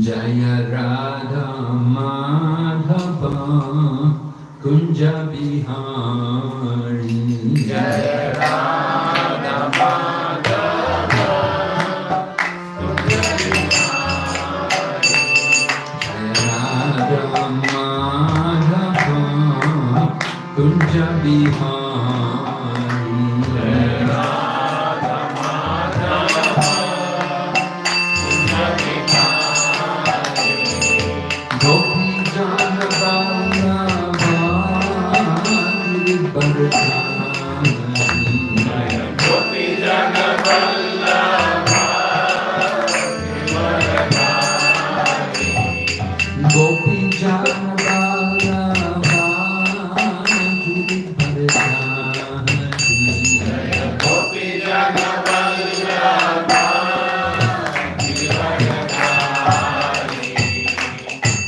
Jaya Radha Madhava Kunja Bihari Jaya Radha Madhava Kunja Bihari Jaya Radha Madhava Kunja Bihari Jaya Radha Madhava Kunja Bihari Gopi Jana Vallabha Gopi Jana Vallabha Gopi Jana Vallabha Gopi Jana Vallabha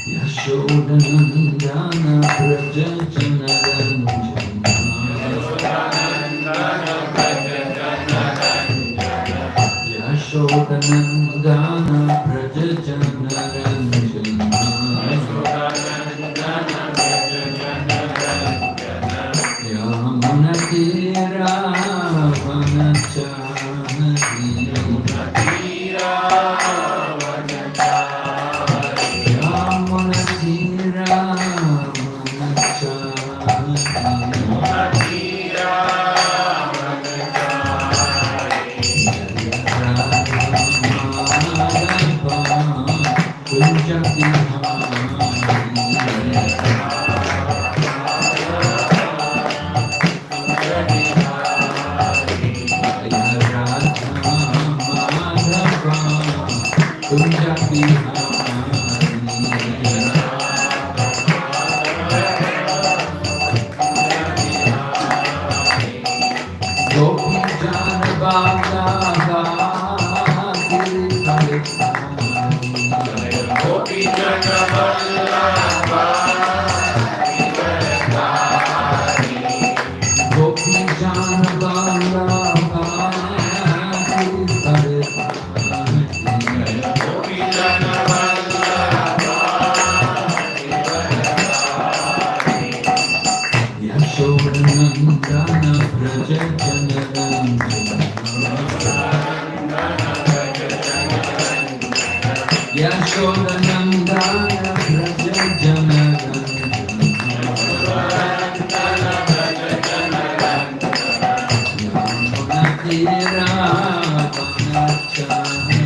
Yashodanandana Praja Jana Yashodanandana Praja Jana Yamuna Tira Vanachari Yamuna Tira Vanachari Yamuna Tira Vanachari Yashodanandana Praja Jana Yamuna Tira Vanachari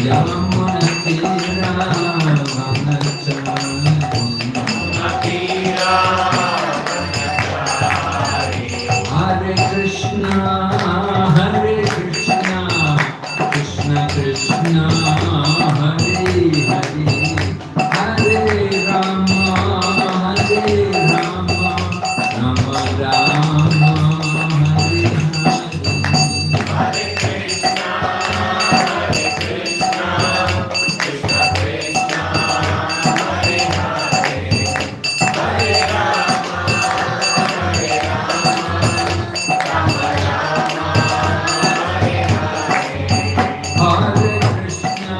Yamuna Tira Vanachari Hare Krishna Hare Krishna Krishna Krishna Hare Hare Hare Rama Hare Rama Rama Rama Hare Hare Hare Krishna Hare Krishna Krishna Krishna Hare Hare Hare Rama Hare Rama Rama Rama Hare Hare Hare Krishna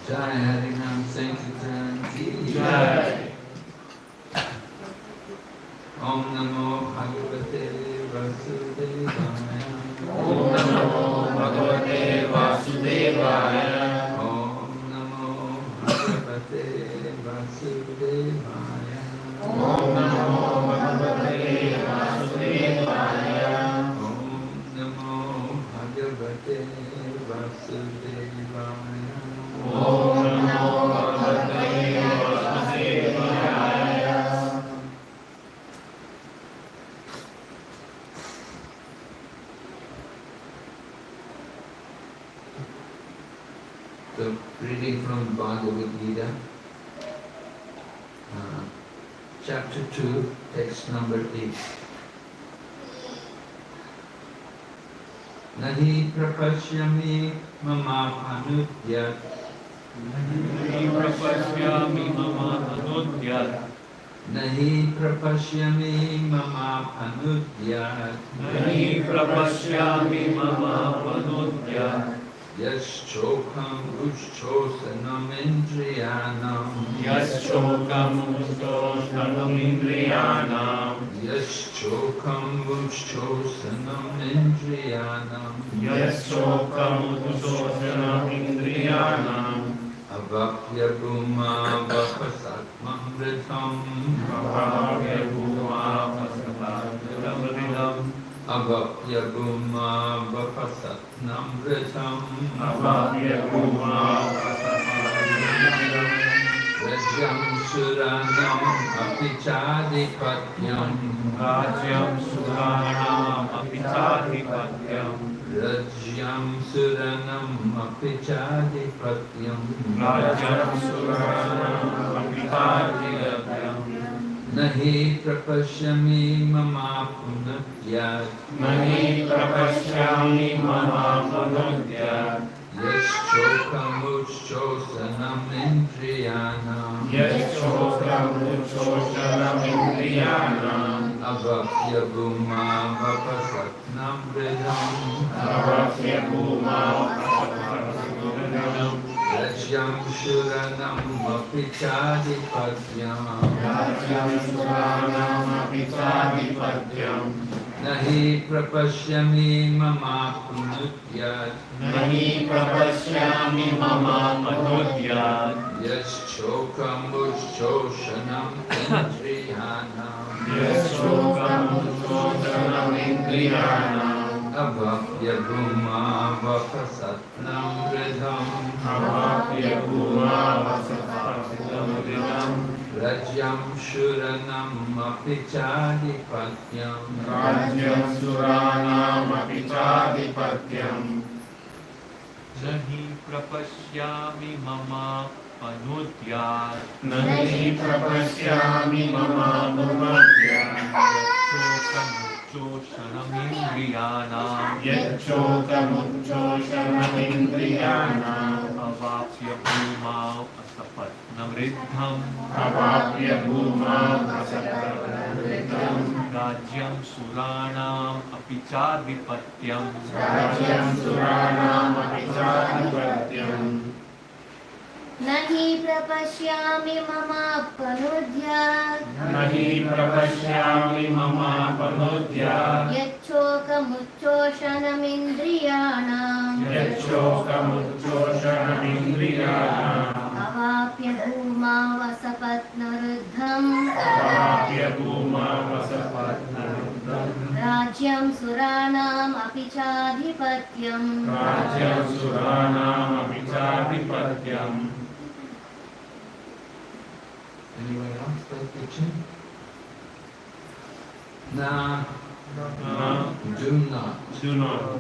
Jai Harinam Sankirtan Ki Jai. Om Namo Bhagavate Vasudevaya. Om Namo Bhagavate Vasudevaya. Om Namo Bhagavate Vasudevaya. Om Namo Bhagavate Vasudevaya. Om Namo Bhagavate Vasudevaya. Om Namo Bhagavate Vasudevaya. So, reading from Bhagavad Gita, chapter 2, text number 8. Nahi prapashyami mama anudyat. Nahi prapashyami mama anudyat. Nahi prapashyami mama anudyat. Nahi prapashyami mama anudyat. Yaschokam uchchosanam indriyanam. Yaschokam uchchosanam indriyanam. Yaschokam uchchosanam indriyanam. Yaschokam uchchosanam indriyanam. Avapya bhuma vapasatmam vritam. Avapya bhuma vapasatmam vritam. Avapya bhuma vapasatmam vritam. Avapya bhuma vapasatmam vritam. Rajyam suranam apichadipatyam. Rajyam suranam apichadipatyam. Rajyam suranam apichadipatyam. Rajyam suranam apichadipatyam. Nahi prapashyami mama punatyat. Nahi prapashyami mama punatyat. Yaschokam uchchosanam indriyanam. Yaschokam uchchosanam indriyanam. Avapya bhuma vapasatnam vritam. Avapya bhuma vapasatnam vritam. Rajyam suranam apichadipatyam. Rajyam suranam apichadipatyam. Nahi prapashyami mama punatyat. Nahi prapashyami mama punatyat. Yaschokam uchchoshanam indriyanam. Yaschokam uchchosanam indriyanam. Avapya bhuma vapasatnam vritam. Avapya bhuma vapasatnam vritam. Rajyam suranam apichadipatyam. Rajyam suranam apichadipatyam. Nahi prapashyami mama anudyat. Nahi prapashyami mama punatyat. Choshanam indriyanam. Yachokam uchchosanam indriyanam. Avapya bhuma asapatnam vritam. Avapya bhuma vapasatnam vritam. Rajyam suranam apichadipatyam. Rajyam suranam apichadipatyam. Nahi prapashyami mama panudyat. Nahi prapashyami mama punatyat. Yachokamuchoshanam indriyanam. Yachokam uchchosanam indriyanam. Avapya bhuma vasapatnaruddham. Avapya bhuma vapasatnam vritam. Rajyam suranam apichadipatyam. Rajyam suranam apichadipatyam. Anyone else like to chant? Na, do not, Do not.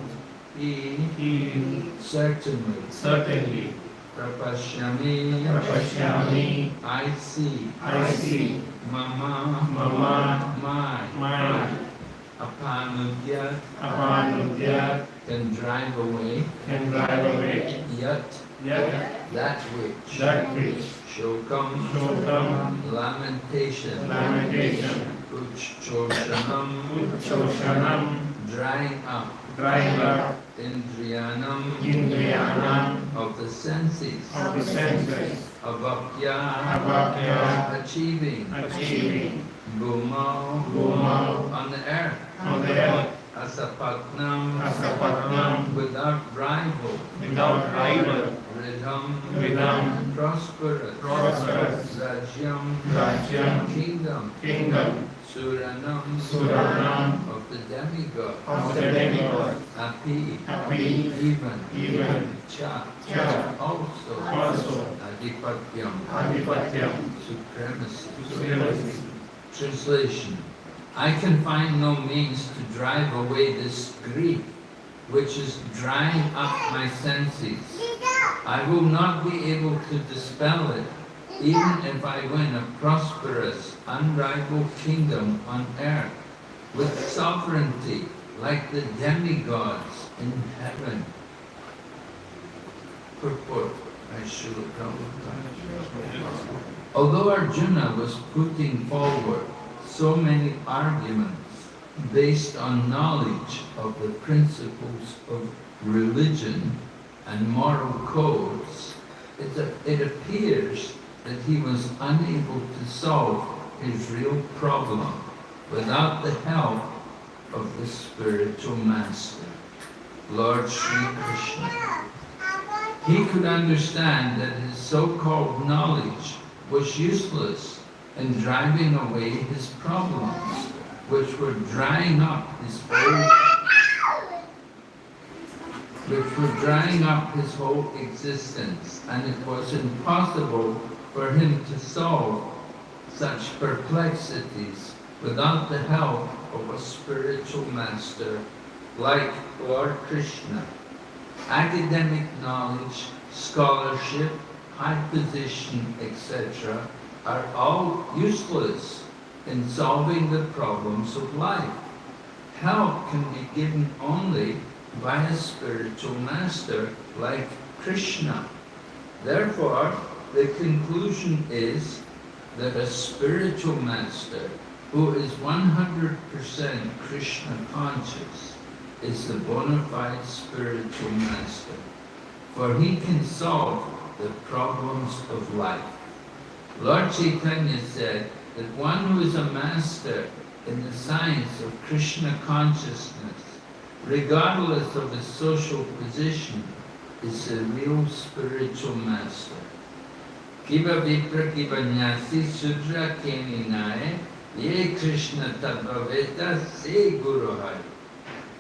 he, He certainly, certainly. prapashyami, Prapashyami. I see, I see. mama, Mama. my, My apanudyat, apanudyat. can drive away, Can drive away. yet, Yet that which, shokam, lamentation, uchchoshanam, uchchoshanam. drying up, Drying up. indriyanam, Indriyanam. of the senses, of the senses, avapya, achieving, bhumau, on the earth, on the earth, asapatnam, without rival, ridham, prosperous, rajyam, kingdom, suranam, of the demigod, api, even, cha, also, adipatyam, supremacy. Translation: I can find no means to drive away this grief which is drying up my senses. I will not be able to dispel it, even if I win a prosperous, unrivaled kingdom on earth, with sovereignty like the demigods in heaven. Purport by Srila Prabhupada. Although Arjuna was putting forward so many arguments based on knowledge of the principles of religion and moral codes, it appears that he was unable to solve his real problem without the help of the spiritual master, Lord Sri Krishna. He could understand that his so-called knowledge was useless in driving away his problems, which were drying up his whole existence, and it was impossible for him to solve such perplexities without the help of a spiritual master like Lord Krishna. Academic knowledge, scholarship, high position, etc. are all useless in solving the problems of life. Help can be given only by a spiritual master like Krishna. Therefore, the conclusion is that a spiritual master who is 100% Krishna conscious is the bona fide spiritual master, for he can solve the problems of life. Lord Chaitanya said that one who is a master in the science of Krishna consciousness, regardless of his social position, is a real spiritual master. Kiva vipra kiva nyasi sudra keninaye ye Krishna tadvaveta se guru hai.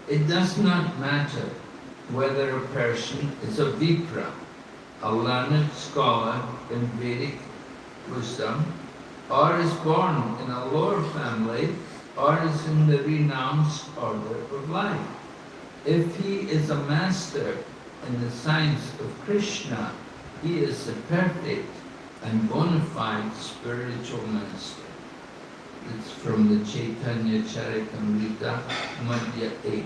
It does not matter whether a person is a vipra, a learned scholar in Vedic wisdom, or is born in a lower family, or is in the renounced order of life. If he is a master in the science of Krishna, he is a perfect and bona fide spiritual master. It's from the Chaitanya Charitamrita, Madhya 8.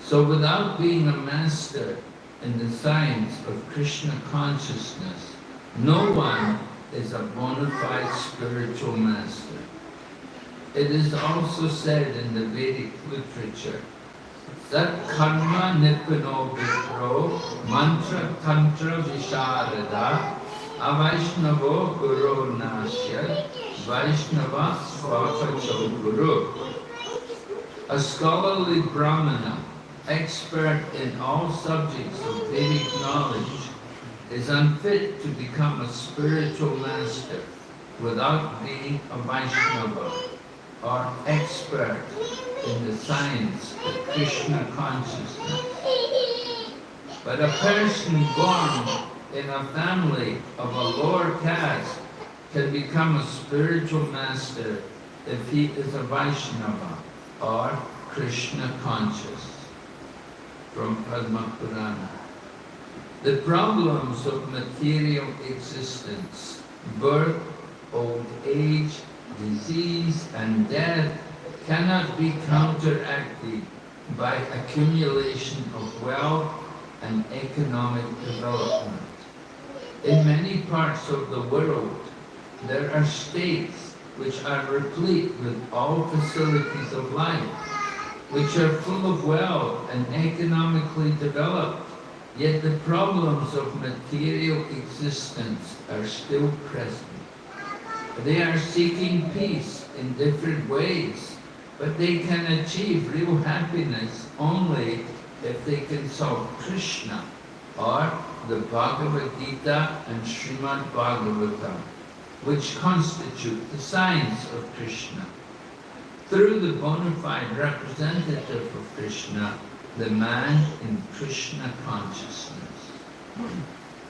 So without being a master in the science of Krishna consciousness, no one is a bona fide spiritual master. It is also said in the Vedic literature, Sat karma nipano vitro mantra tantra visharada avaishnavo guru nasya vaishnava svapacho guru. A scholarly brahmana, expert in all subjects of Vedic knowledge, is unfit to become a spiritual master without being a Vaishnava or expert in the science of Krishna consciousness. But a person born in a family of a lower caste can become a spiritual master if he is a Vaishnava or Krishna conscious. From Padma Purana. The problems of material existence, birth, old age, disease, and death cannot be counteracted by accumulation of wealth and economic development. In many parts of the world, there are states which are replete with all facilities of life, which are full of wealth and economically developed, Yet the problems of material existence are still present. They are seeking peace in different ways, but they can achieve real happiness only if they can solve Krishna, or the Bhagavad Gita and Srimad Bhagavatam, which constitute the science of Krishna. Through the bona fide representative of Krishna, the man in Krishna consciousness.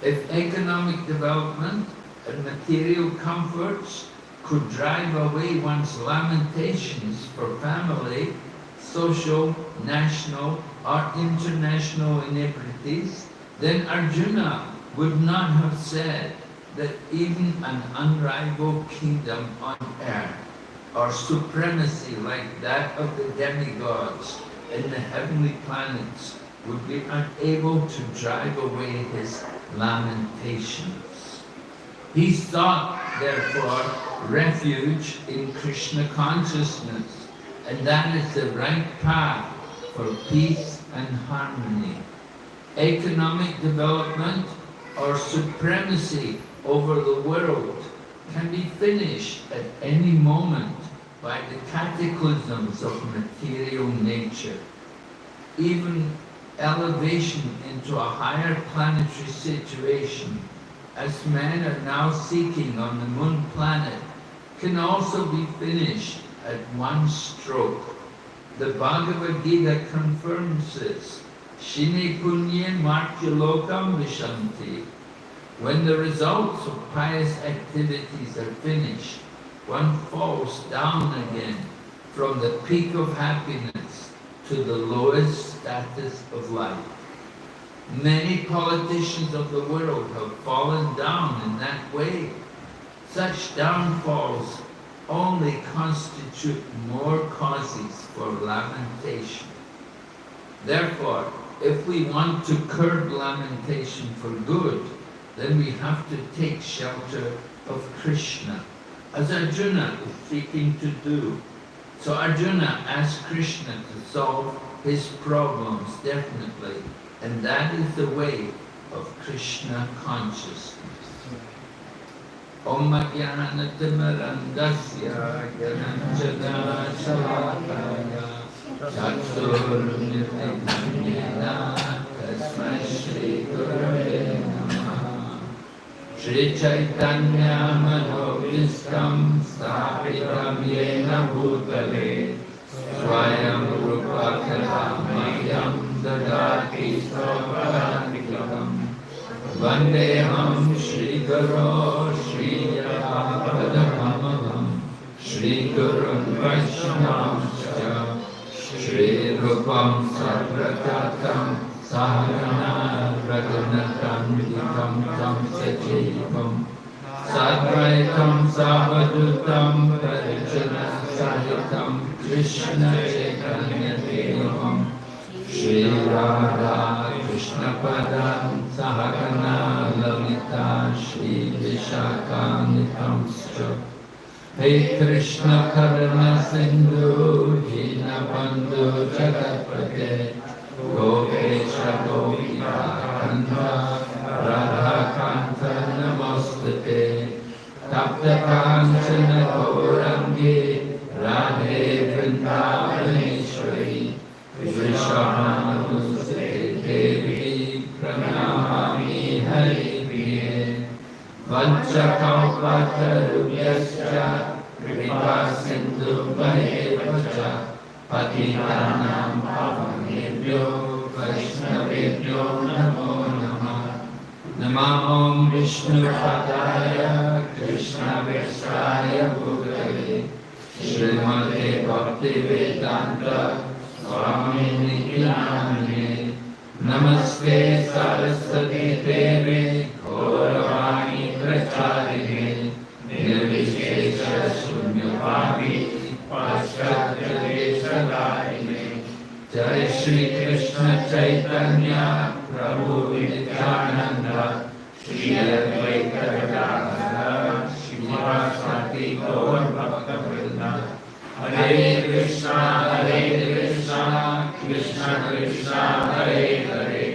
If economic development and material comforts could drive away one's lamentations for family, social, national or international inebrities, then Arjuna would not have said that even an unrivaled kingdom on earth or supremacy like that of the demigods in the heavenly planets would be unable to drive away his lamentations. He sought, therefore, refuge in Krishna consciousness, and that is the right path for peace and harmony. Economic development or supremacy over the world can be finished at any moment by the cataclysms of material nature. Even elevation into a higher planetary situation, as men are now seeking on the moon planet, can also be finished at one stroke. The Bhagavad Gita confirms this. Shine punye martyalokam vishanti. When the results of pious activities are finished, one falls down again from the peak of happiness to the lowest status of life. Many politicians of the world have fallen down in that way. Such downfalls only constitute more causes for lamentation. Therefore, if we want to curb lamentation for good, then we have to take shelter of Krishna, as Arjuna is seeking to do. So Arjuna asked Krishna to solve his problems definitely, and that is the way of Krishna consciousness. Om Jnanatimirandasya Jnananjana Shalakaya Chaturmurti Tasmai Shri Gurave Namaha. Shri Chaitanya Manobhistam Sthapitam Yena Bhutale Swayam Rupa Kalamayam Dadati Svaparantikam Vandeham Shri Guru Shri Padakamalam Shri Gurun Vaishnavascha Shri Rupam Sagratatam Sahana Raghunatam Vikam Tam Sajivam Sadvaitam Savadutam Parijana Sahitam Krishna Chaitanya Devam Shri Radha Krishna Padam Sahagana Lalita Shri Vishakanitam Scha Hey Krishna Karana Sindhu Hina Bandhu Jagatpate Gopesha Gopika Kanta Radha Kanta Namastate Tapta Kanchana Gaurangi Radhe Vrindavaneshwari Vrishabhanusate Devi Pranamami Hari Priye Vanchakalpatarubhyascha Kripa Sindhu Bhayevacha Patitanam Pavanebhyo Vaishnavebhyo Namo Namah Namah Om Vishnu Padaya Krishna Vishaya Bhutale Srimate Bhaktivedanta Swami Namane Namaste Saraswati Devi Gauravani Pracharine Nirvishesha Shunyavadi Paschatya Deshadarine Jai Shri Krishna Chaitanya Prabhu Nityananda Shri Advaita Gadadhara Shivasati Gaur Bhakta Hare Krishna, Krishna Krishna, Hare Hare,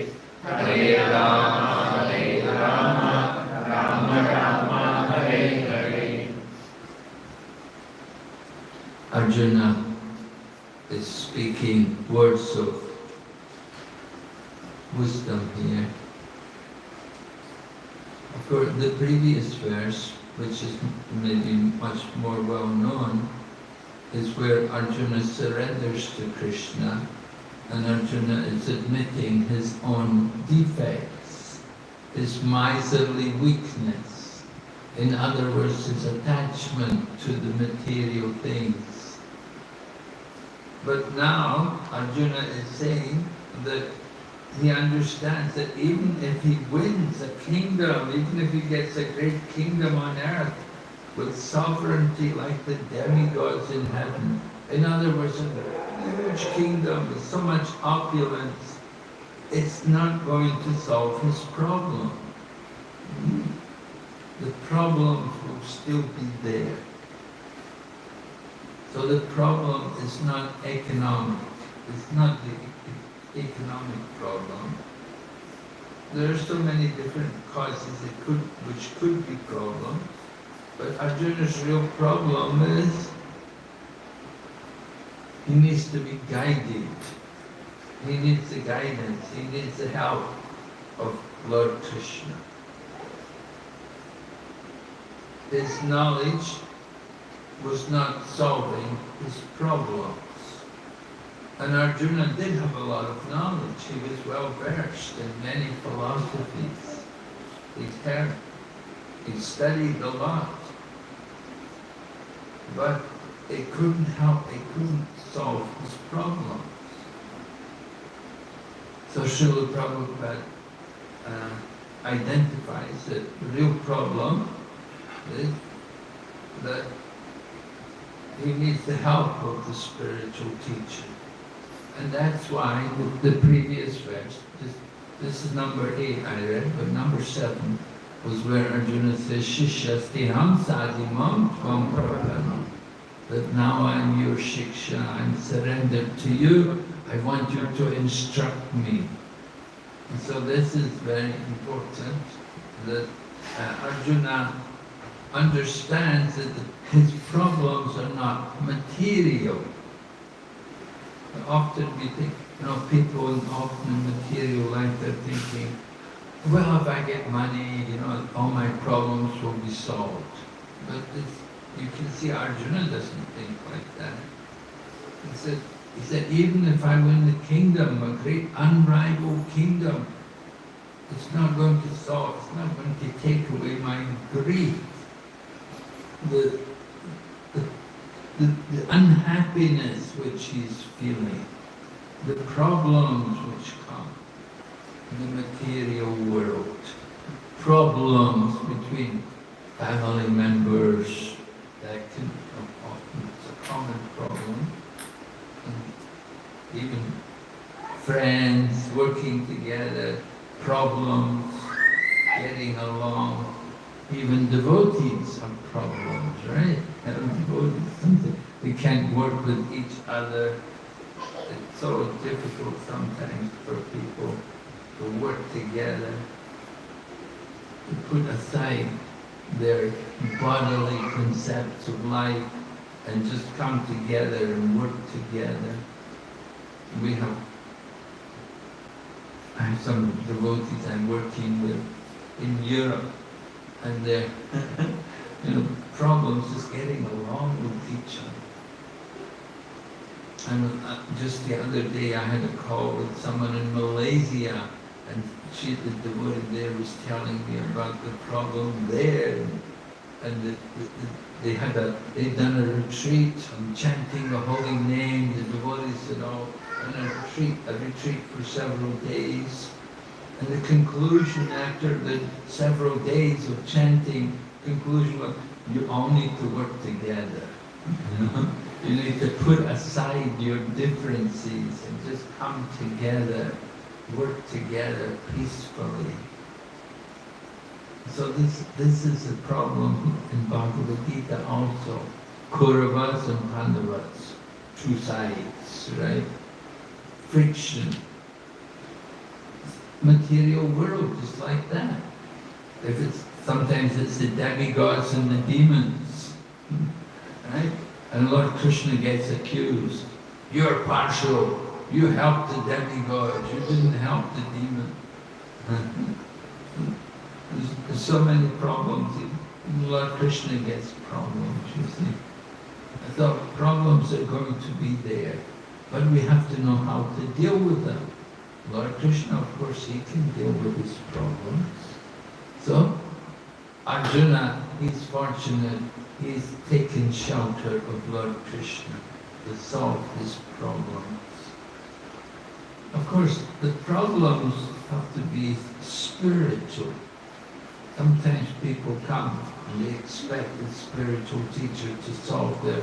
Hare Arjuna is speaking words of wisdom here. Of course, the previous verse, which is maybe much more well known, is where Arjuna surrenders to Krishna, and Arjuna is admitting his own defects, his miserly weakness. In other words, his attachment to the material things. But now Arjuna is saying that he understands that even if he wins a kingdom, even if he gets a great kingdom on earth, with sovereignty like the demigods in heaven, in other words, a huge kingdom with so much opulence, it's not going to solve his problem. The problems will still be there. So the problem is not economic. It's not the economic problem. There are so many different causes which could be problems, but Arjuna's real problem is he needs to be guided. He needs the guidance. He needs the help of Lord Krishna. His knowledge was not solving his problems. And Arjuna did have a lot of knowledge. He was well versed in many philosophies. He studied a lot. But it couldn't solve his problems. So Srila Prabhupada identifies that the real problem is that he needs the help of the spiritual teacher. And that's why the previous verse, this is number 8 I read, but number 7 was where Arjuna says, Shishastiham sadimam tvam prapanam. That now I'm your shiksha, I'm surrendered to you, I want you to instruct me. And so this is very important, that Arjuna understands that his problems are not material. Often we think, people often in material life, they're thinking, well, if I get money, all my problems will be solved. But you can see Arjuna doesn't think like that. He said, even if I win the kingdom, a great unrivaled kingdom, it's not going to solve, it's not going to take away my grief. The unhappiness which he's feeling, the problems which come in the material world, problems between family members, that can often it's a common problem, and even friends working together, problems, getting along. Even devotees have problems, right? Devotees, something. They can't work with each other. It's so difficult sometimes for people to work together, to put aside their bodily concepts of life and just come together and work together. I have some devotees I'm working with in Europe, and their problems just getting along with each other. And just the other day I had a call with someone in Malaysia, and the devotee there was telling me about the problem there, and they'd done a retreat on chanting the holy name. The devotees had all done a retreat for several days. And the conclusion after the several days of chanting, conclusion was, you all need to work together. You need to put aside your differences and just come together, work together peacefully. So this is a problem in Bhagavad Gita also. Kauravas and Pandavas, two sides, right? Friction. Material world is like that. Sometimes it's the demigods and the demons, right? And Lord Krishna gets accused. You're partial. You helped the demigod. You didn't help the demon. There's so many problems. Even Lord Krishna gets problems, you see. I thought problems are going to be there, but we have to know how to deal with them. Lord Krishna, of course, he can deal with his problems. So, Arjuna, he's fortunate, he's taken shelter of Lord Krishna to solve his problems. Of course, the problems have to be spiritual. Sometimes people come and they expect the spiritual teacher to solve their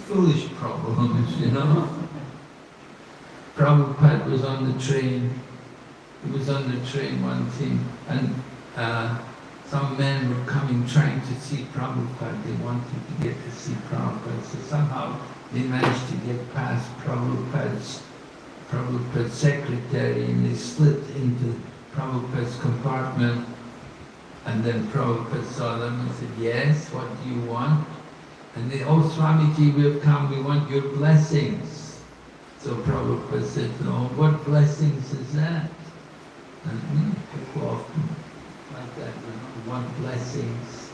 foolish problems, you know. Prabhupada was on the train. He was on the train one time, and some men were coming trying to see Prabhupada. They wanted to get to see Prabhupada. So somehow they managed to get past Prabhupada's secretary, and they slipped into Prabhupada's compartment. And then Prabhupada saw them and said, yes, what do you want? And they, oh Swamiji, we have come, we want your blessings. So Prabhupada said, no, what blessings is that? And people often like that, we want blessings.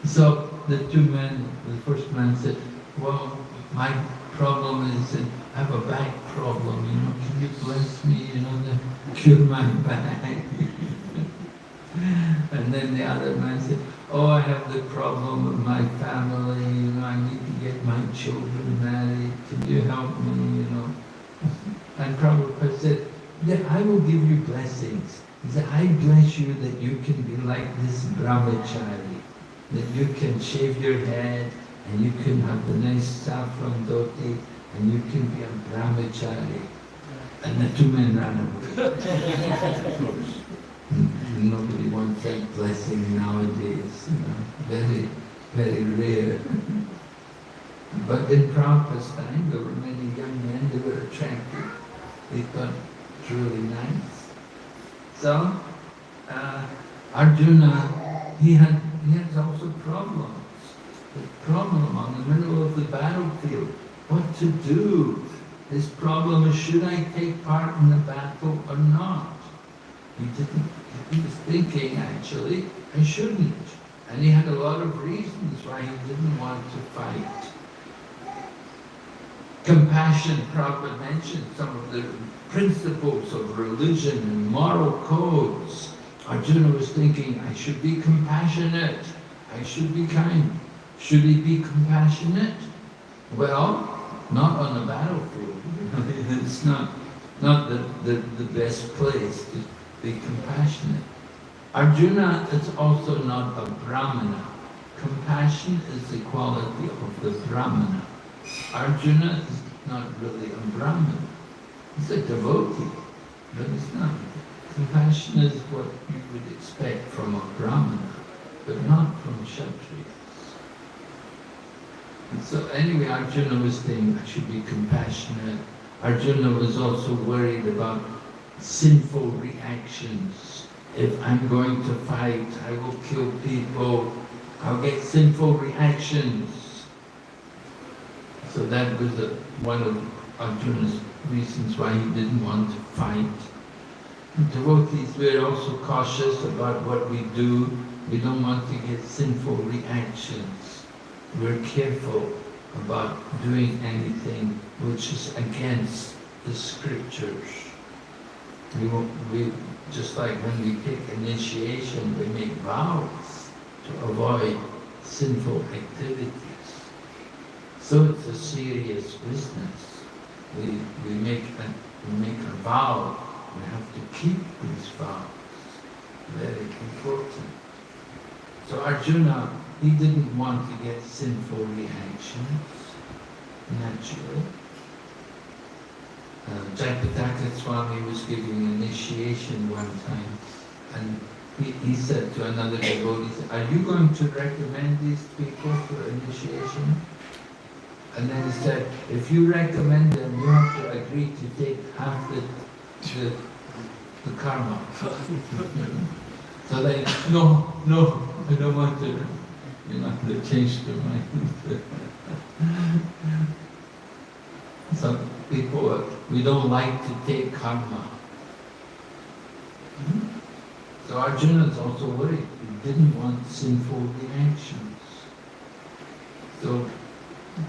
So the two men, the first man said, well, my problem is that I have a back problem, you know, can you bless me, you know, to cure my back? And then the other man said, oh, I have the problem with my family, you know, I need to get my children married, can you help me, you know? And Prabhupada said, yeah, I will give you blessings. He said, I bless you that you can be like this brahmachari, that you can shave your head, and you can have the nice saffron dhoti, and you can be a brahmachari. And the two men ran away. Of course. Nobody wants that blessing nowadays, you know, very, very rare. But in Prabhupada's time, there were many young men, they were attractive. They thought it was really nice. So, Arjuna, he has also problems. The problem on the middle of the battlefield, what to do? His problem is, should I take part in the battle or not? He was thinking, actually, I shouldn't. And he had a lot of reasons why he didn't want to fight. Compassion, Prabhupada mentioned some of the principles of religion and moral codes. Arjuna was thinking, I should be compassionate, I should be kind. Should he be compassionate? Well, not on the battlefield. It's not the best place to be compassionate. Arjuna is also not a Brahmana. Compassion is the quality of the Brahmana. Arjuna is not really a Brahmana. He's a devotee, but it's not. Compassion is what you would expect from a Brahmana, but not from Kshatriyas. And so anyway, Arjuna was saying, I should be compassionate. Arjuna was also worried about sinful reactions. If I'm going to fight, I will kill people, I'll get sinful reactions. So that was one of Arjuna's reasons why he didn't want to fight. And devotees, we're also cautious about what we do. We don't want to get sinful reactions. We're careful about doing anything which is against the scriptures. We just like when we take initiation, we make vows to avoid sinful activities. So it's a serious business. We make a vow. We have to keep these vows. Very important. So Arjuna, he didn't want to get sinful reactions, naturally. Jayapataka Swami was giving initiation one time, and he said to another devotee, are you going to recommend these people for initiation? And then he said, if you recommend them, you have to agree to take half the karma. So they, no, I don't want to You know, they changed their mind. Some people, we don't like to take karma. So Arjuna is also worried. He didn't want sinful reactions. So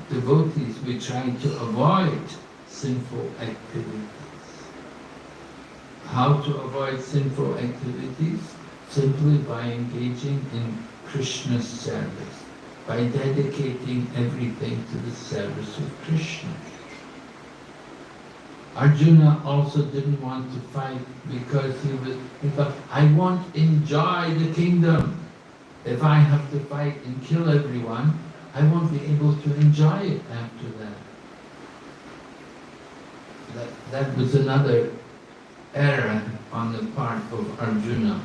devotees, we try to avoid sinful activities. How to avoid sinful activities? Simply by engaging in Krishna's service, by dedicating everything to the service of Krishna. Arjuna also didn't want to fight because he thought, I won't enjoy the kingdom. If I have to fight and kill everyone, I won't be able to enjoy it after that. That was another error on the part of Arjuna.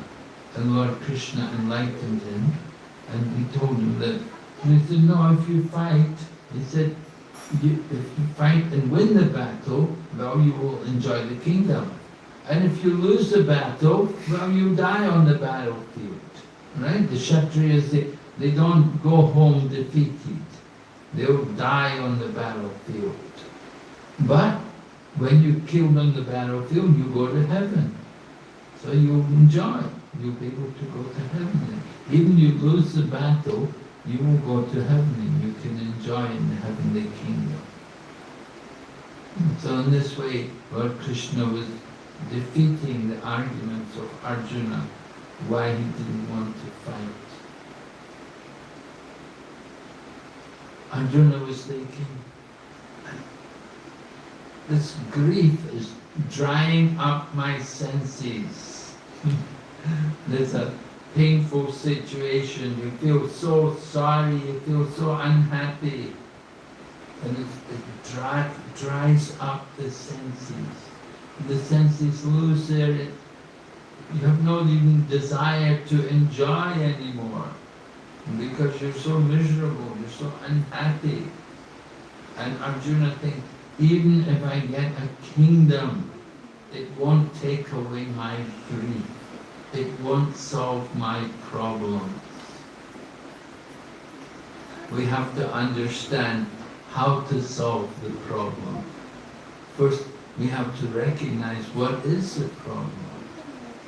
And Lord Krishna enlightened him, and he told him that, and he said, no, if you fight, he said, if you fight and win the battle, well, you will enjoy the kingdom. And if you lose the battle, well, you die on the battlefield. Right? The Kshatriyas, they don't go home defeated. They'll die on the battlefield. But when you're killed on the battlefield, you go to heaven. So you'll enjoy. You'll be able to go to heaven. Even you lose the battle, you will go to heaven and you can enjoy in the heavenly kingdom. So in this way, Lord Krishna was defeating the arguments of Arjuna, why he didn't want to fight. Arjuna was thinking, this grief is drying up my senses. There's a painful situation, you feel so sorry, you feel so unhappy, and it dries up the senses. The senses lose you have no even desire to enjoy anymore, because you're so miserable, you're so unhappy. And Arjuna thinks, even if I get a kingdom, it won't take away my grief. It won't solve my problems. We have to understand how to solve the problem. First, we have to recognize what is the problem.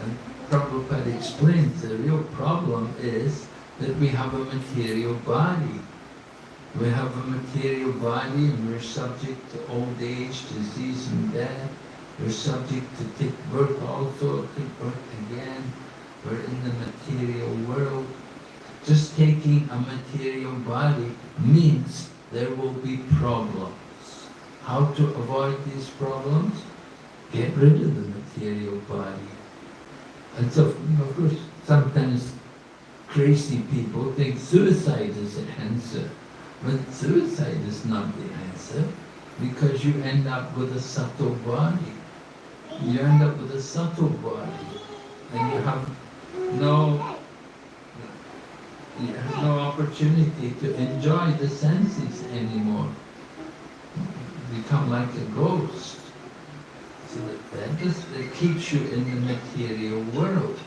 And Prabhupada explains the real problem is that we have a material body. We have a material body and we're subject to old age, disease and death. We're subject to take birth also, take birth again. We're in the material world. Just taking a material body means there will be problems. How to avoid these problems? Get rid of the material body. And so, of course, sometimes crazy people think suicide is the answer. But suicide is not the answer, because you end up with a subtle body. You end up with a subtle body, and you have no opportunity to enjoy the senses anymore. You become like a ghost. So that keeps you in the material world.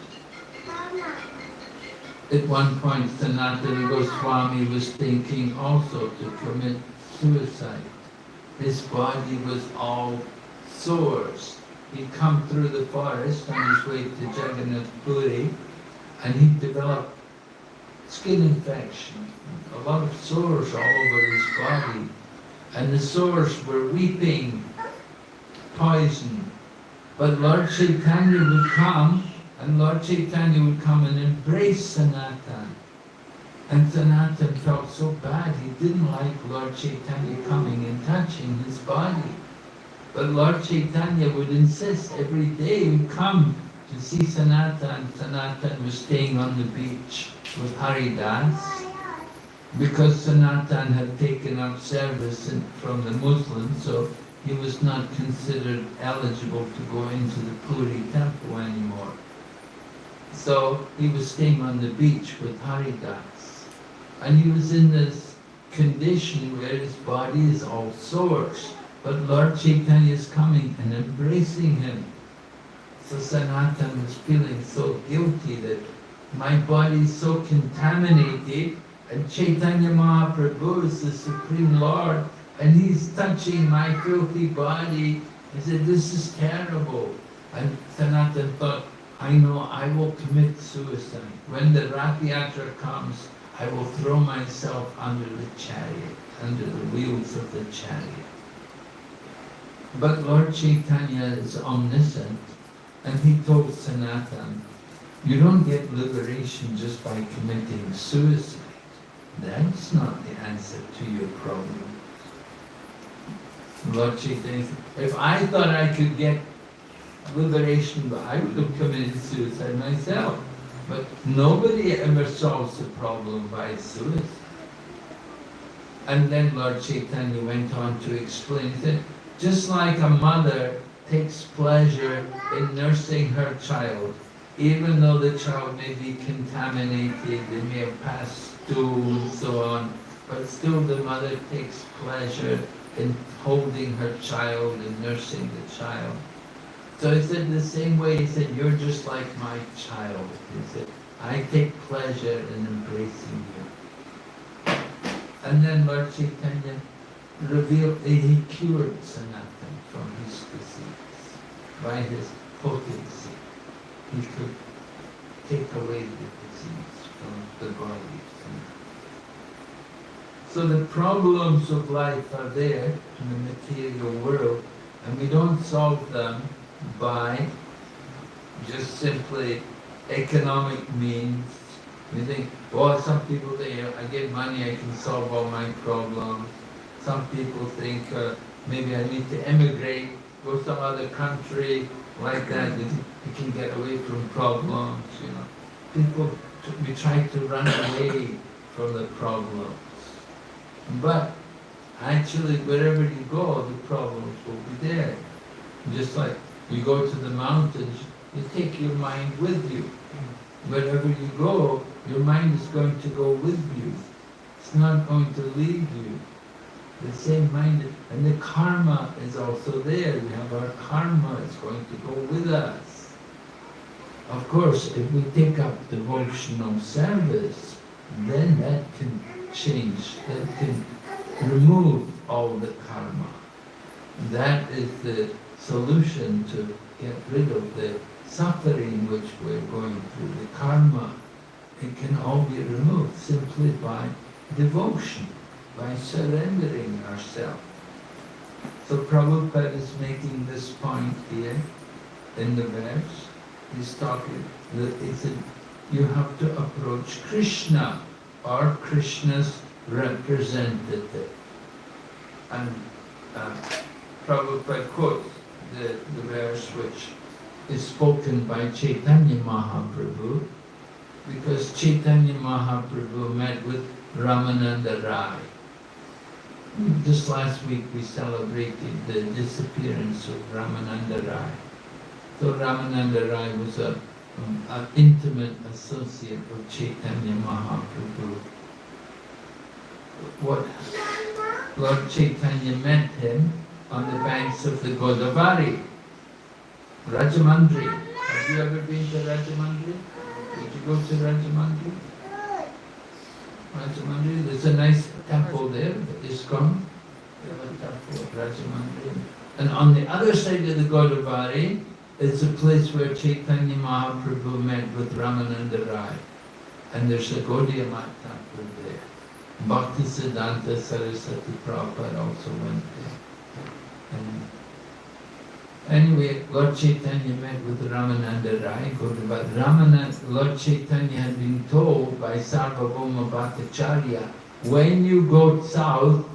At one point, Sanatana Goswami was thinking also to commit suicide. His body was all sores. He'd come through the forest on his way to Jagannath Puri, and he developed skin infection, a lot of sores all over his body. And the sores were weeping poison. But Lord Chaitanya would come, and Lord Chaitanya would come and embrace Sanatan. And Sanatan felt so bad, he didn't like Lord Chaitanya coming and touching his body. But Lord Chaitanya would insist every day he would come to see Sanatan. Sanatan was staying on the beach with Haridas, because Sanatan had taken up service from the Muslims, so he was not considered eligible to go into the Puri temple anymore. So he was staying on the beach with Haridas. And he was in this condition where his body is all sores. But Lord Chaitanya is coming and embracing him. So Sanatan was feeling so guilty that my body is so contaminated, And Chaitanya Mahaprabhu is the Supreme Lord, and he's touching my filthy body. He said, this is terrible. And Sanatan thought, I know, I will commit suicide. When the Rath Yatra comes, I will throw myself under the chariot, under the wheels of the chariot. But Lord Chaitanya is omniscient, and he told Sanatan, you don't get liberation just by committing suicide. That's not the answer to your problem. Lord Chaitanya said, if I thought I could get liberation, I would have committed suicide myself. But nobody ever solves the problem by suicide. And then Lord Chaitanya went on to explain that just like a mother takes pleasure in nursing her child, even though the child may be contaminated, they may have passed stool and so on, but still the mother takes pleasure in holding her child and nursing the child. So he said the same way, he said, you're just like my child. He said, I take pleasure in embracing you. And then Lord Chaitanya revealed that he cured Sanatan from his disease by his potency. He could take away the disease from the body of Sanatan. So the problems of life are there in the material world, and we don't solve them by just simply economic means. We think, well, some people think, I get money, I can solve all my problems. Some people think, maybe I need to emigrate, go to some other country, like that, you can get away from problems, you know. People, we try to run away from the problems. But actually, wherever you go, the problems will be there. Just like you go to the mountains, you take your mind with you. Wherever you go, your mind is going to go with you. It's not going to leave you. The same mind, and the karma is also there. We have our karma, it's going to go with us. Of course, if we take up devotional service, then that can change, that can remove all the karma. That is the solution to get rid of the suffering which we're going through, the karma. It can all be removed simply by devotion, by surrendering ourselves. So Prabhupada is making this point here in the verse. He's talking, he said, you have to approach Krishna or Krishna's representative. And Prabhupada quotes the verse which is spoken by Chaitanya Mahaprabhu, because Chaitanya Mahaprabhu met with Ramananda Rai. Just last week we celebrated the disappearance of Ramananda Rai. So Ramananda Rai was an intimate associate of Chaitanya Mahaprabhu. What Lord Chaitanya met him on the banks of the Godavari, Rajamandri. Have you ever been to Rajamandri? Did you go to Rajamandri? Rajamandri, there's a nice temple there, the ISKCON. They have a temple at Rajamandri. And on the other side of the Godavari is a place where Chaitanya Mahaprabhu met with Ramananda Rai. And there's a Gaudiya Math temple there. Bhaktisiddhanta Saraswati Prabhupada also went there. And anyway, Lord Chaitanya met with Ramananda Rai, but Lord Chaitanya had been told by Sarvabhauma Bhattacharya, when you go south,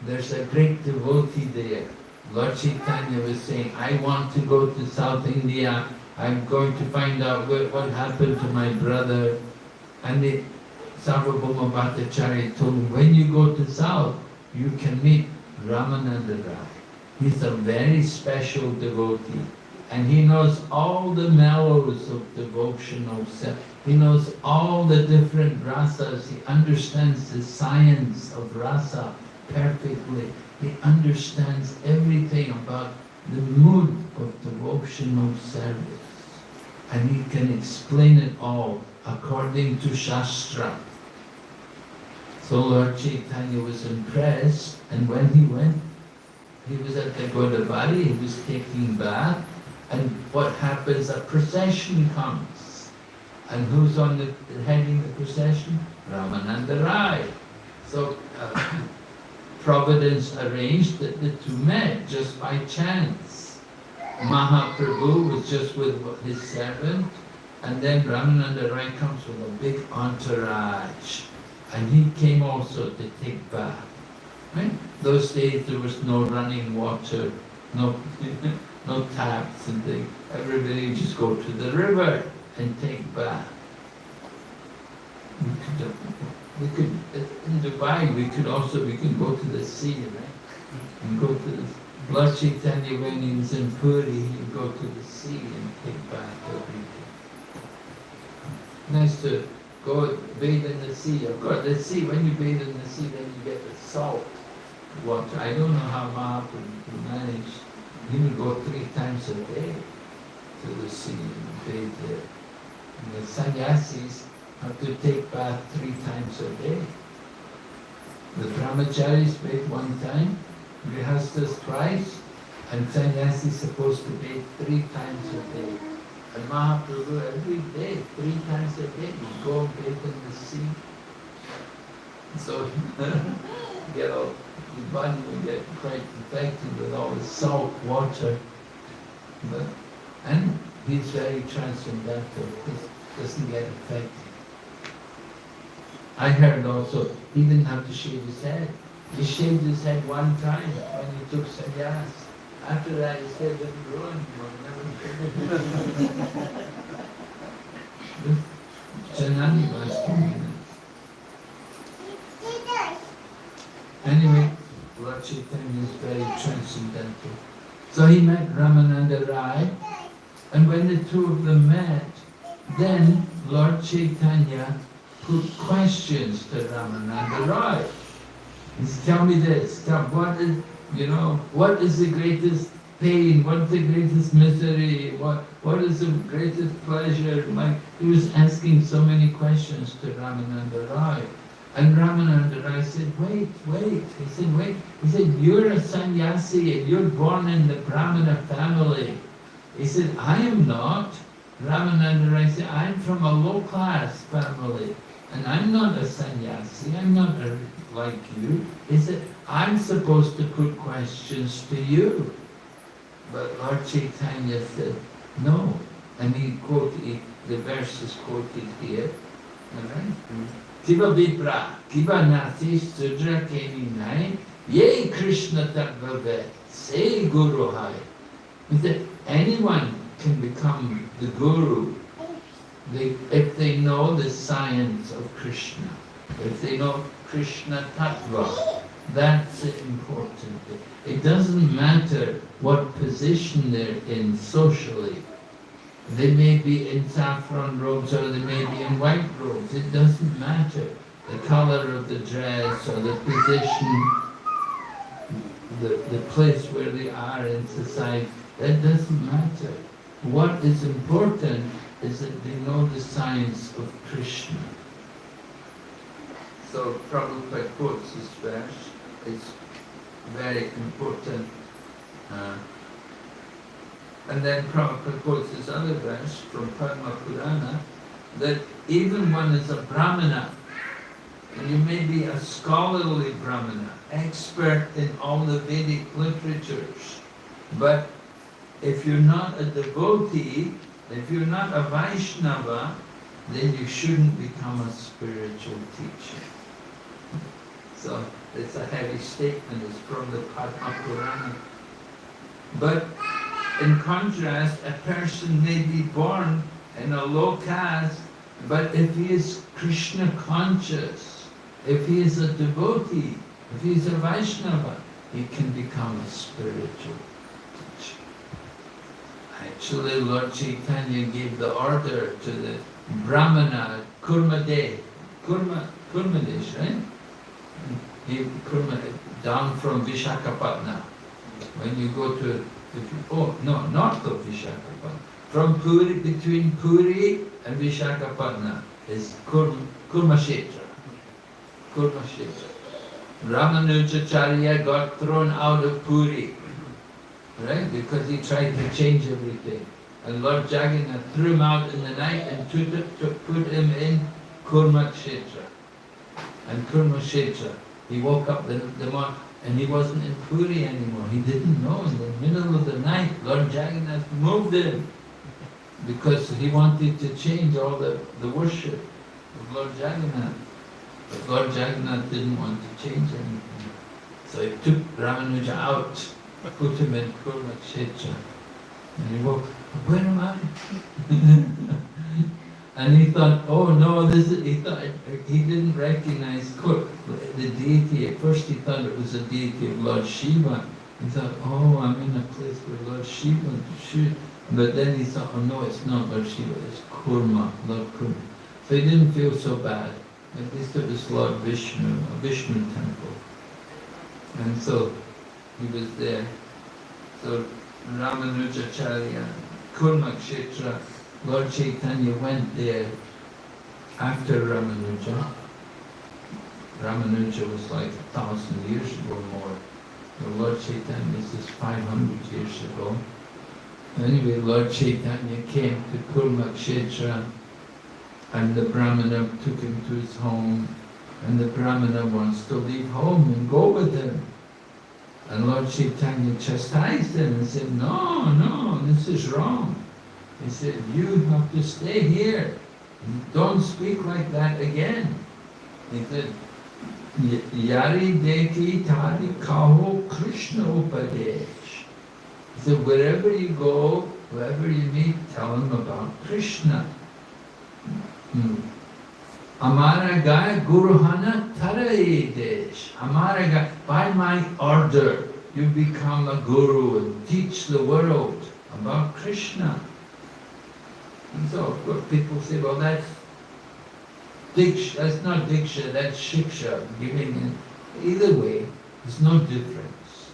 there's a great devotee there. Lord Chaitanya was saying, I want to go to South India, I'm going to find out what happened to my brother. And the Sarvabhauma Bhattacharya told him, when you go to south, you can meet Ramananda Rai. He's a very special devotee, and he knows all the mellows of devotional self. He knows all the different rasas. He understands the science of rasa perfectly. He understands everything about the mood of devotional service. And he can explain it all according to Shastra. So Lord Chaitanya was impressed, and when he went, he was at the Godavari, he was taking bath, and what happens, a procession comes. And who's on the heading the procession? Ramananda Rai. So Providence arranged that the two met just by chance. Mahaprabhu was just with his servant, and then Ramananda Rai comes with a big entourage, and he came also to take bath. Right? Those days there was no running water, no no taps and things. Everybody just go to the river and take bath. We could in Dubai we can go to the sea, right? And go to the Lord Chaitanya when he was in Puri, he'd go to the sea and take bath every day. Nice to go bathe in the sea. Of course, the sea, when you bathe in the sea, then you get the salt water. I don't know how Mahaprabhu managed. He would go 3 times a day to the sea and bathe there. And the sannyasis have to take bath 3 times a day. The brahmacharis bathe 1 time, grihasthas twice, and sannyasis is supposed to bathe 3 times a day. And Mahaprabhu every day, 3 times a day, he'd go and bathe in the sea. So get all, the body will get quite infected with all the salt water. And he's very transcendental, he doesn't get affected. I heard also, he didn't have to shave his head. He shaved his head 1 time when he took sannyas. After that, his head didn't grow anymore. Janani was doing it. Anyway, Lord Chaitanya is very transcendental. So he met Ramananda Rai, and when the two of them met, then Lord Chaitanya put questions to Ramananda Rai. He said, tell me this, what is the greatest pain, what's the greatest misery, what is the greatest pleasure? He was asking so many questions to Ramananda Rai. And Ramananda Rai said, wait. He said, wait. He said, you're a sannyasi and you're born in the Brahmana family. He said, I am not. Ramananda Rai said, I'm from a low-class family. And I'm not a sannyasi, I'm not like you. He said, I'm supposed to put questions to you. But Lord Chaitanya said, no. And he quoted, the verse is quoted here. Alright? Kiva vipra, kiva nati sudra kemi nai, ye Krishna tattvavet, say Guru hai. He said, anyone can become the Guru if they know the science of Krishna, if they know Krishna Tattva. That's important. It doesn't matter what position they're in socially. They may be in saffron robes or they may be in white robes. It doesn't matter. The color of the dress or the position, the place where they are in society, that doesn't matter. What is important is that they know the science of Krishna. So Prabhupada quotes this verse. It's very important. And then Prabhupada quotes this other verse from Padma Purana, that even one is a Brahmana, and you may be a scholarly Brahmana, expert in all the Vedic literatures, but if you're not a devotee, if you're not a Vaishnava, then you shouldn't become a spiritual teacher. So it's a heavy statement, it's from the Padma Purana. But in contrast, a person may be born in a low caste, but if he is Krishna conscious, if he is a devotee, if he is a Vaishnava, he can become a spiritual teacher. Actually, Lord Chaitanya gave the order to the Brahmana, Kurmadesh, right? Down from Vishakhapatnam. When you go to, north of Vishakhapatnam. From Puri, between Puri and Vishakhapatnam is Kurmashetra. Kurmakshetra. Ramanujacharya got thrown out of Puri, right? Because he tried to change everything. And Lord Jagannath threw him out in the night and put him in Kurmakshetra. And Kurmakshetra, he woke up the morning and he wasn't in Puri anymore. He didn't know. In the middle of the night, Lord Jagannath moved him because he wanted to change all the worship of Lord Jagannath. But Lord Jagannath didn't want to change anything. So he took Ramanuja out, put him in Kurmakshetra. And he woke, where am I? And he thought, oh no, he didn't recognize the deity. At first he thought it was a deity of Lord Shiva. He thought, oh, I'm in a place where Lord Shiva should. But then he thought, oh no, it's not Lord Shiva, it's Kurma, Lord Kurma. So he didn't feel so bad. At least it was Lord Vishnu, a Vishnu temple. And so he was there. So Ramanujacharya, Kurmakshetra, Lord Chaitanya went there after Ramanuja. Ramanuja was like 1,000 years ago more. The Lord Chaitanya is 500 years ago. Anyway, Lord Chaitanya came to Kurmakshetra and the Brahmana took him to his home and the Brahmana wants to leave home and go with him. And Lord Chaitanya chastised him and said, no, this is wrong. He said, you have to stay here. Don't speak like that again. He said, Yari deki tari kaho Krishna upadesh. He said, wherever you go, whoever you meet, tell them about Krishna. Amara Gaya Guruhana Tarai Desh. Amara Gaya, by my order, you become a guru and teach the world about Krishna. And so, of course, people say, well, that's diksha, that's not diksha, that's shiksha, giving in. Either way, there's no difference.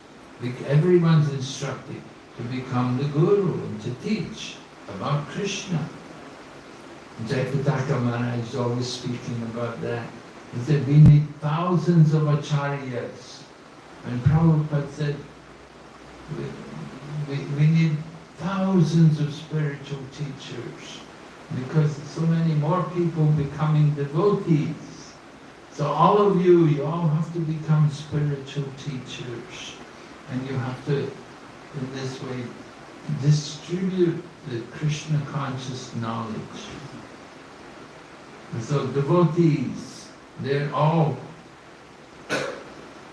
Everyone's instructed to become the guru and to teach about Krishna. Jayapataka Maharaj is always speaking about that. He said, we need thousands of acharyas. And Prabhupada said, we need thousands of spiritual teachers because so many more people becoming devotees. So all of you all have to become spiritual teachers. And you have to, in this way, distribute the Krishna conscious knowledge. And so devotees, they're all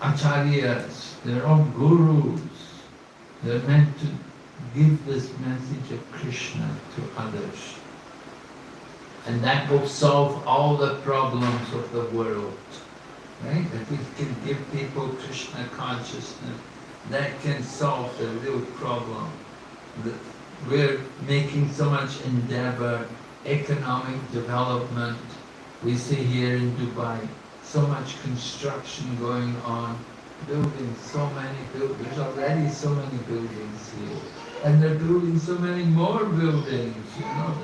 acharyas, they're all gurus. They're meant to give this message of Krishna to others. And that will solve all the problems of the world. Right? If we can give people Krishna consciousness, that can solve the real problem. We're making so much endeavor, economic development. We see here in Dubai, so much construction going on, building so many buildings. There's already so many buildings here. And they're building so many more buildings, you know.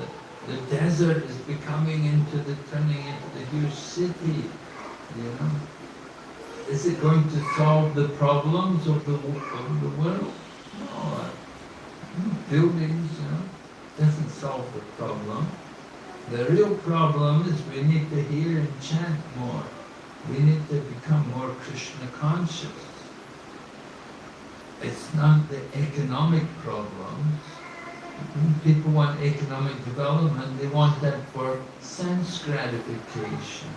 The desert is turning into the huge city, you know. Is it going to solve the problems of the world? No. Buildings, you know, doesn't solve the problem. The real problem is we need to hear and chant more. We need to become more Krishna conscious. It's not the economic problems. People want economic development, they want that for sense gratification.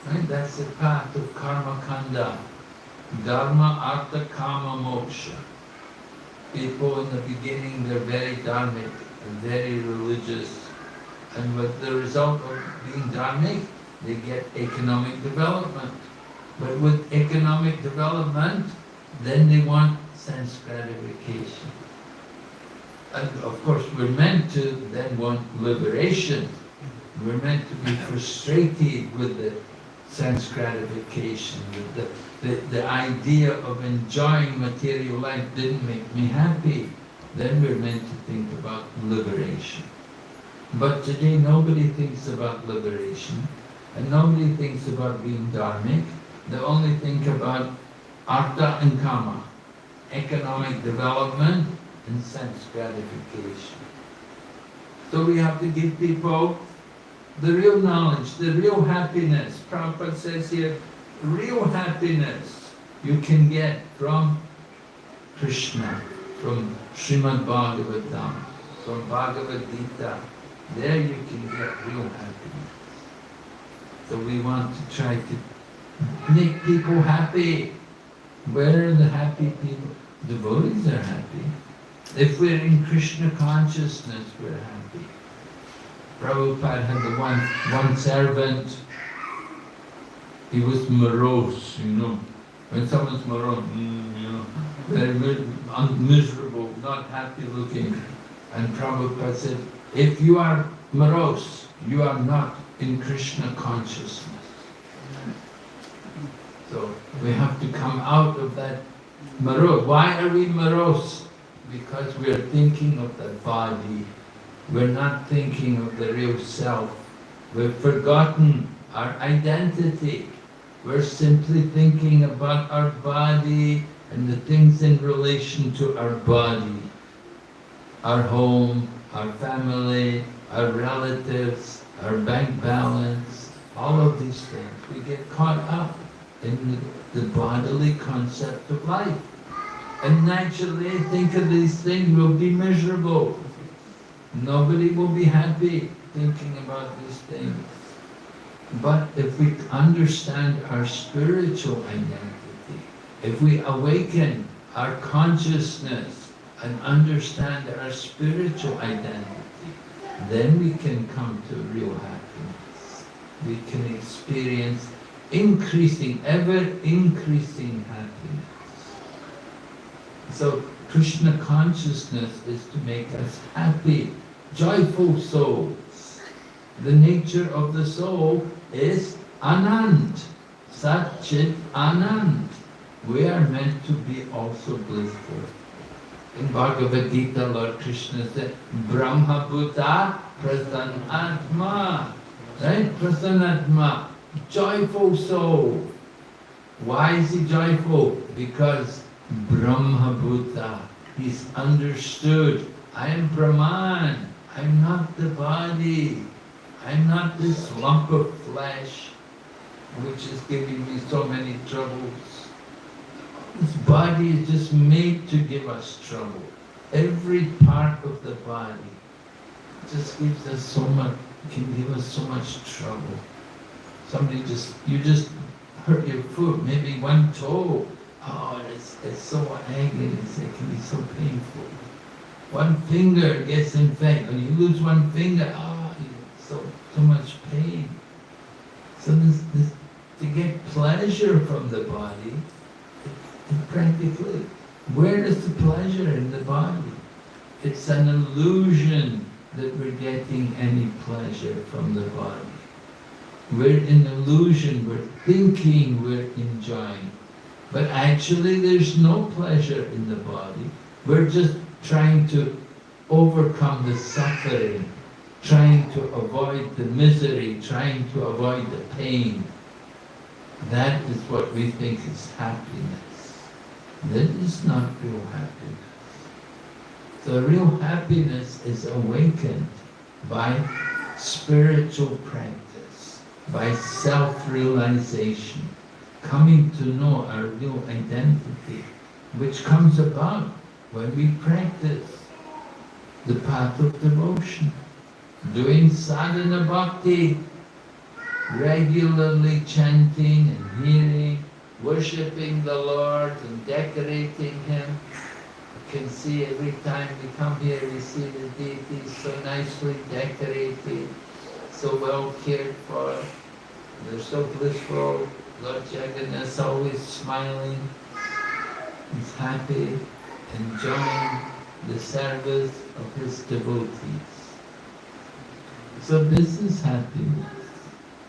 Right? That's the path of karma kanda. Dharma, artha, kama, moksha. People in the beginning, they're very dharmic and very religious. And with the result of being dharmic, they get economic development. But with economic development, then they want sense gratification. And of course, we're meant to then want liberation. We're meant to be frustrated with the sense gratification, with the idea of enjoying material life didn't make me happy. Then we're meant to think about liberation. But today nobody thinks about liberation. And nobody thinks about being dharmic. They only think about artha and kama, economic development and sense gratification. So we have to give people the real knowledge, the real happiness. Prabhupada says here, real happiness you can get from Krishna, from Srimad Bhagavatam, from Bhagavad Gita. There you can get real happiness. So we want to try to make people happy. Where are the happy people? Devotees are happy. If we're in Krishna consciousness, we're happy. Prabhupada had the one servant, he was morose, you know. When someone's morose, very miserable, not happy looking. And Prabhupada said, if you are morose, you are not in Krishna consciousness. So we have to come out of that morose. Why are we morose? Because we are thinking of the body. We're not thinking of the real self. We've forgotten our identity. We're simply thinking about our body and the things in relation to our body. Our home, our family, our relatives, our bank balance, all of these things. We get caught up in the bodily concept of life. And naturally think of these things, we'll be miserable. Nobody will be happy thinking about these things. But if we understand our spiritual identity, if we awaken our consciousness and understand our spiritual identity, then we can come to real happiness. We can experience increasing, ever increasing happiness. So Krishna consciousness is to make us happy, joyful souls. The nature of the soul is Anand, Sat Chit Anand. We are meant to be also blissful. In Bhagavad Gita, Lord Krishna said, Brahma Bhuta Prasanatma. Right? Prasanatma. Joyful soul. Why is he joyful? Because Brahma Bhuta. He's understood. I am Brahman. I'm not the body. I'm not this lump of flesh which is giving me so many troubles. This body is just made to give us trouble. Every part of the body just gives us so much, can give us so much trouble. You just hurt your foot, maybe one toe. Oh, it's so agonizing, it can be so painful. One finger gets infected, when you lose one finger, so much pain. So this to get pleasure from the body, practically, where is the pleasure in the body? It's an illusion that we're getting any pleasure from the body. We're in illusion, we're thinking we're enjoying. But actually there's no pleasure in the body. We're just trying to overcome the suffering, trying to avoid the misery, trying to avoid the pain. That is what we think is happiness. That is not real happiness. So real happiness is awakened by spiritual practice, by self-realization, coming to know our real identity, which comes about when we practice the path of devotion, doing sadhana bhakti, regularly chanting and hearing, worshipping the Lord and decorating Him. You can see every time we come here, we see the deities so nicely decorated, so well cared for. They're so blissful. Lord Jagannath is always smiling. He's happy, enjoying the service of His devotees. So this is happiness.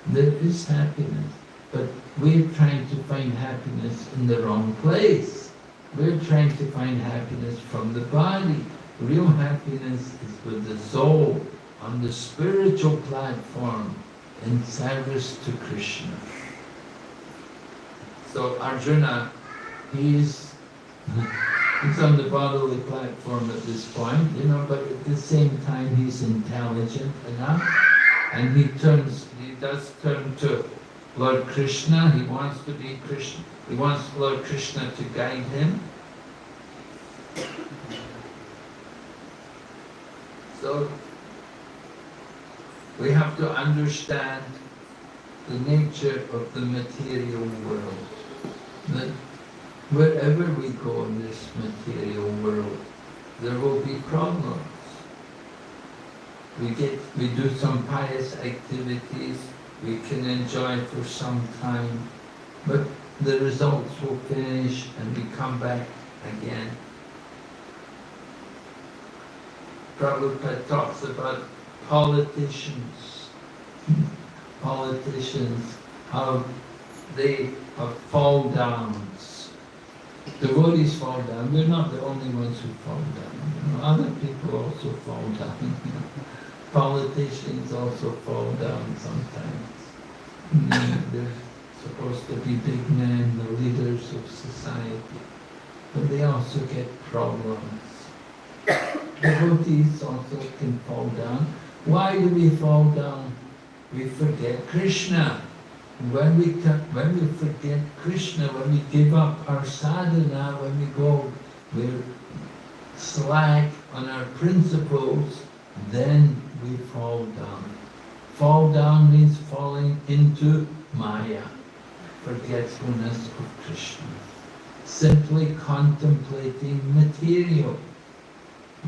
There is happiness. But we're trying to find happiness in the wrong place. We're trying to find happiness from the body. Real happiness is with the soul, on the spiritual platform. in service to Krishna. So Arjuna, he's on the bodily platform at this point, but at the same time he's intelligent enough, and he does turn to Lord Krishna. He wants to be Krishna. He wants Lord Krishna to guide him. So we have to understand the nature of the material world. That wherever we go in this material world, there will be problems. We do some pious activities, we can enjoy for some time, but the results will finish and we come back again. Prabhupada talks about politicians, how they have fall downs. Devotees fall down. We're not the only ones who fall down. Other people also fall down. Politicians also fall down sometimes. They're supposed to be big men, the leaders of society, but they also get problems. Devotees also can fall down. Why do we fall down? We forget Krishna. When we forget Krishna, when we give up our sadhana, when we're slack on our principles, then we fall down. Fall down means falling into Maya, forgetfulness of Krishna. Simply contemplating material.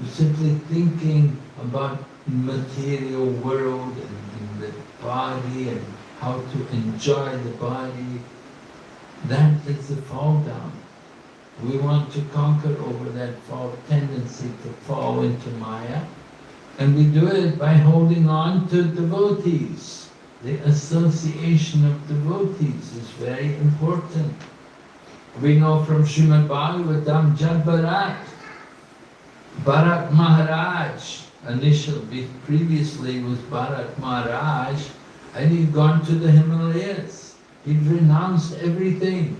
Simply thinking about material world and the body and how to enjoy the body, that is the fall down. We want to conquer over that tendency to fall into Maya, and we do it by holding on to devotees. The association of devotees is very important. We know from Srimad Bhagavatam, Jad Bharat Maharaj, previously was Bharat Maharaj, and he'd gone to the Himalayas. He'd renounced everything.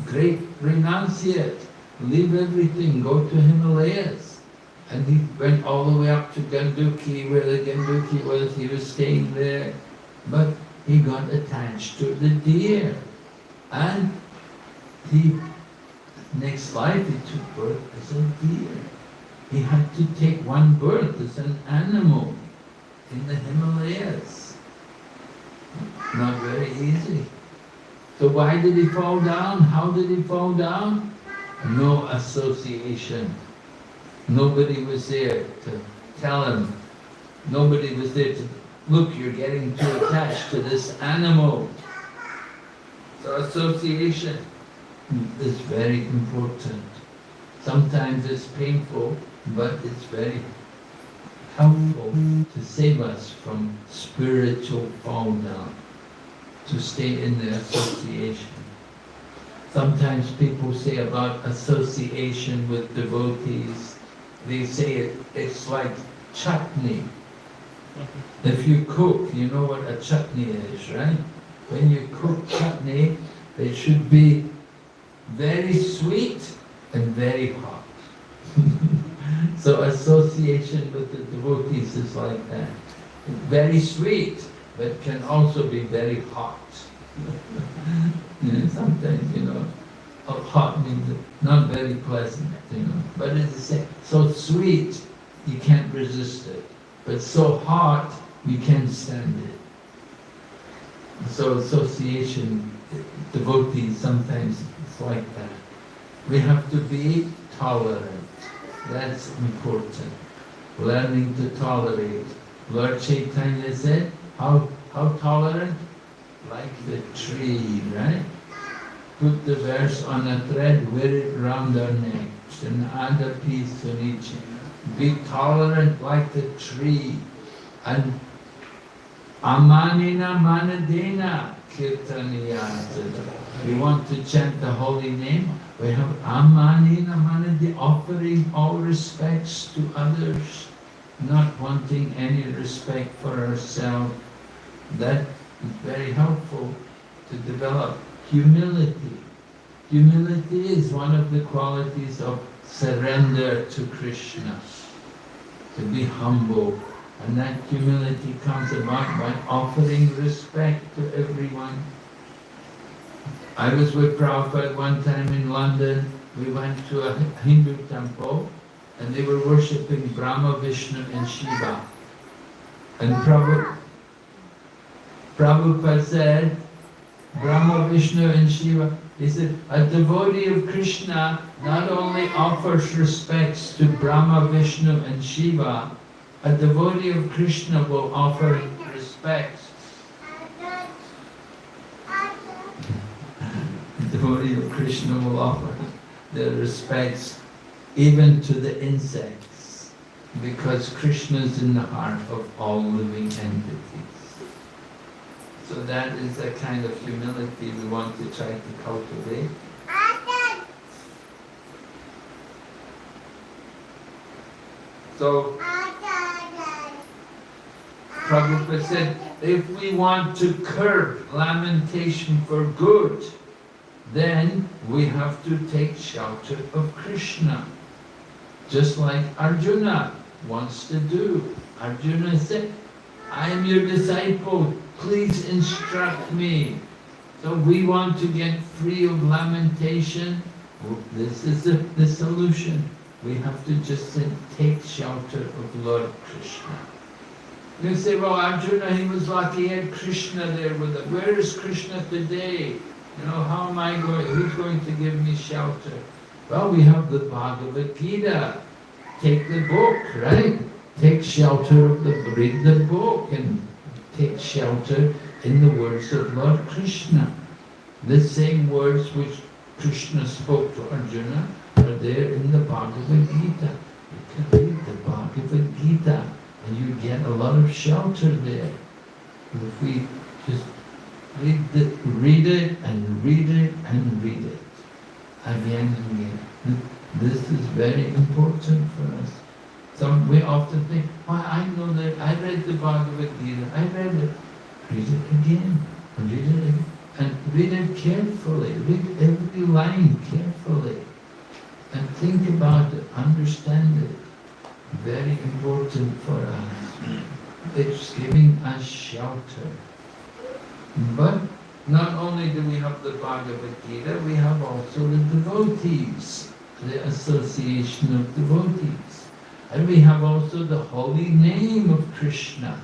Great renunciate. Leave everything, go to Himalayas. And he went all the way up to Ganduki, where the Ganduki was. He was staying there. But he got attached to the deer. And next life he took birth as a deer. He had to take one birth as an animal in the Himalayas. Not very easy. So why did he fall down? How did he fall down? No association. Nobody was there to tell him. Nobody was there to, look, you're getting too attached to this animal. So association is very important. Sometimes it's painful, but it's very helpful to save us from spiritual fall down, to stay in the association. Sometimes people say about association with devotees, they say it's like chutney. If you cook, you know what a chutney is, right? When you cook chutney, it should be very sweet and very hot. So association with the devotees is like that. Very sweet, but can also be very hot. Sometimes, hot means not very pleasant, but it's so sweet, you can't resist it. But so hot, you can't stand it. So association, devotees, sometimes it's like that. We have to be tolerant. That's important. Learning to tolerate. Lord Chaitanya said, how tolerant? Like the tree, right? Put the verse on a thread, wear it round our necks, and add a piece on each. Be tolerant like the tree. And amanina manadena kirtaniyata. We want to chant the holy name. We have amanina manadena, offering all respects to others, not wanting any respect for ourselves. That It's very helpful to develop humility. Humility is one of the qualities of surrender to Krishna, to be humble. And that humility comes about by offering respect to everyone. I was with Prabhupada one time in London. We went to a Hindu temple and they were worshipping Brahma, Vishnu and Shiva. And Prabhupada said, Brahma, Vishnu and Shiva, he said, a devotee of Krishna not only offers respects to Brahma, Vishnu and Shiva, a devotee of Krishna will offer respects. A devotee of Krishna will offer their respects even to the insects, because Krishna is in the heart of all living entities. So that is the kind of humility we want to try to cultivate. So Prabhupada said, if we want to curb lamentation for good, then we have to take shelter of Krishna. Just like Arjuna wants to do. Arjuna said, I am your disciple, please instruct me. So we want to get free of lamentation. This is the solution. We have to just take shelter of Lord Krishna. You say, well, Arjuna, he was lucky, he had Krishna there with him. Where is Krishna today? You know, how am I going, who's going to give me shelter? Well, we have the Bhagavad Gita. Take the book, right? Take shelter of read the book and take shelter in the words of Lord Krishna. The same words which Krishna spoke to Arjuna are there in the Bhagavad Gita. You can read the Bhagavad Gita and you get a lot of shelter there. If we just read it and read it and read it again and again. This is very important for us. We often think, well, I know that, I read the Bhagavad Gita, I read it. Read it again, read it again, and read it carefully, read every line carefully, and think about it, understand it. Very important for us. It's giving us shelter. But not only do we have the Bhagavad Gita, we have also the devotees, the association of devotees. And we have also the holy name of Krishna.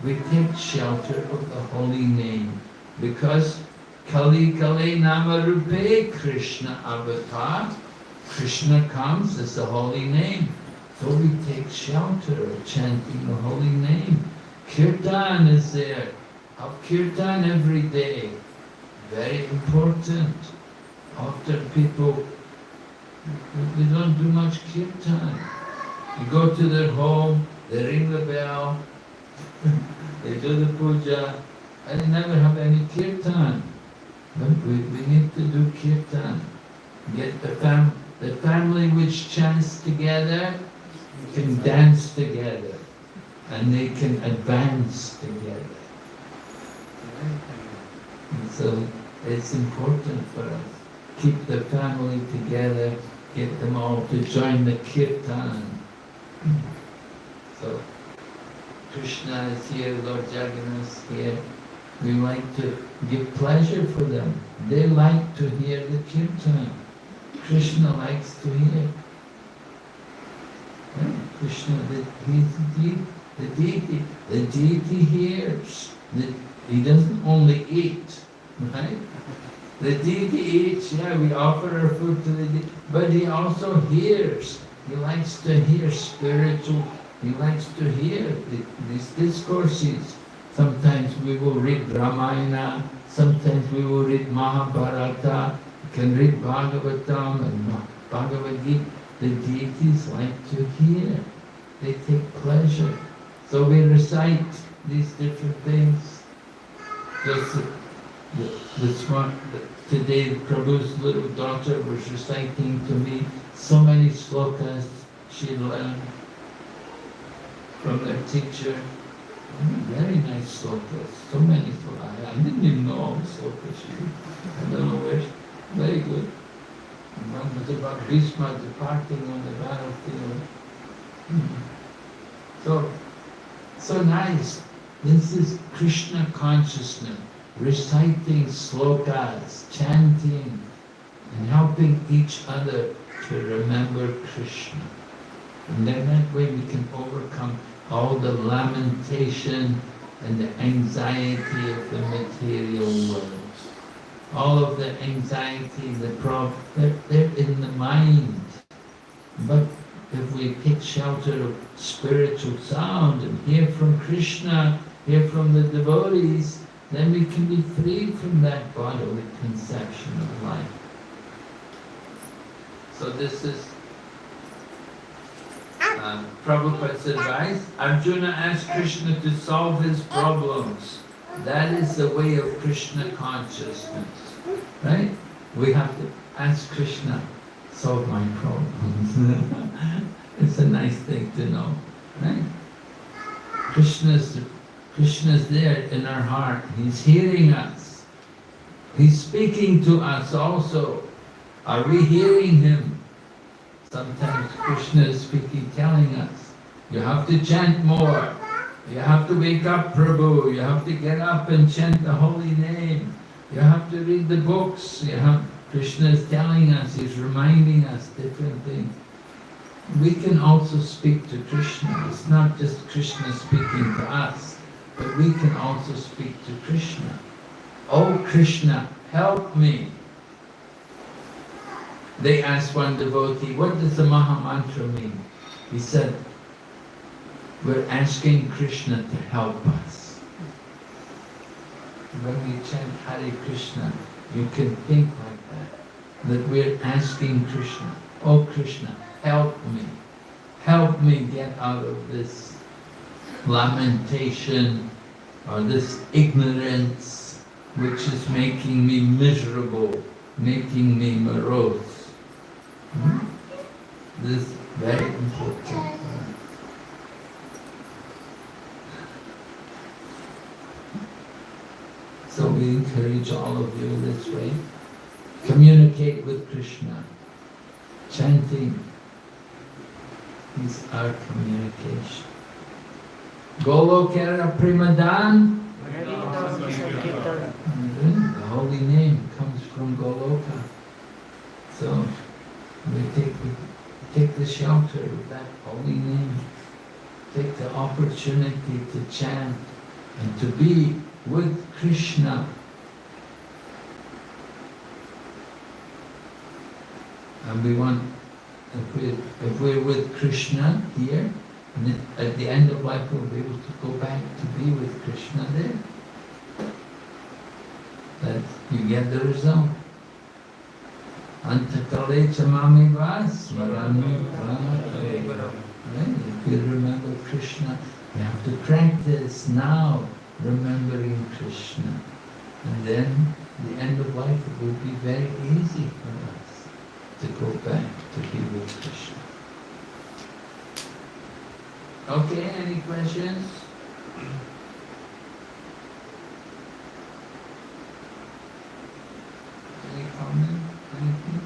We take shelter of the holy name because Kali Kali Nama Rupe Krishna Avatar. Krishna comes as the holy name. So we take shelter of chanting the holy name. Kirtan is there. Have Kirtan every day. Very important. Often people, they don't do much Kirtan. You go to their home, they ring the bell, they do the puja, and they never have any Kirtan. But we need to do Kirtan. Get the family which chants together can dance together and they can advance together. And so it's important for us. Keep the family together, get them all to join the Kirtan. So Krishna is here, Lord Jagannath is here. We like to give pleasure for them. They like to hear the Kirtan. Krishna likes to hear. Krishna, he's the deity. The deity hears. He doesn't only eat, right? The deity eats, yeah, we offer our food to the deity, but he also hears. He likes to hear spiritual, he likes to hear these discourses. Sometimes we will read Ramayana, sometimes we will read Mahabharata, we can read Bhagavatam and Bhagavad Gita. The deities like to hear, they take pleasure. So we recite these different things. Today Prabhu's little daughter was reciting to me so many slokas she learned from their teacher. Very nice slokas. So many slokas. I didn't even know all the slokas. I don't know where. Very good. And one was about Bhishma departing on the battlefield. So nice. This is Krishna consciousness. Reciting slokas, chanting, and helping each other to remember Krishna. And then that way we can overcome all the lamentation and the anxiety of the material world. All of the anxiety, the problem, they're in the mind. But if we take shelter of spiritual sound and hear from Krishna, hear from the devotees, then we can be freed from that bodily conception of life. So this is Prabhupada's advice. Arjuna asked Krishna to solve his problems. That is the way of Krishna consciousness, right? We have to ask Krishna, solve my problems. It's a nice thing to know, right? Krishna's there in our heart. He's hearing us. He's speaking to us also. Are we hearing him? Sometimes Krishna is speaking, telling us, you have to chant more. You have to wake up, Prabhu. You have to get up and chant the holy name. You have to read the books. Krishna is telling us, he's reminding us different things. We can also speak to Krishna. It's not just Krishna speaking to us, but we can also speak to Krishna. Oh Krishna, help me. They asked one devotee, what does the Maha Mantra mean? He said, we're asking Krishna to help us. When we chant Hare Krishna, you can think like that we're asking Krishna, oh Krishna, help me get out of this lamentation or this ignorance which is making me miserable, making me morose. This is very important. So we encourage all of you this way. Communicate with Krishna. Chanting is our communication. Golokera Primadan. The holy name comes from Goloka. So we take the shelter of that holy name. Take the opportunity to chant and to be with Krishna. And we want, if we're with Krishna here, and at the end of life we'll be able to go back to be with Krishna there. That you get the result. Antakale chamami vas, varami pranakale. If you remember Krishna, you have to practice now remembering Krishna. And then the end of life it will be very easy for us to go back to be with Krishna. Okay, any questions? Any comment? Anything?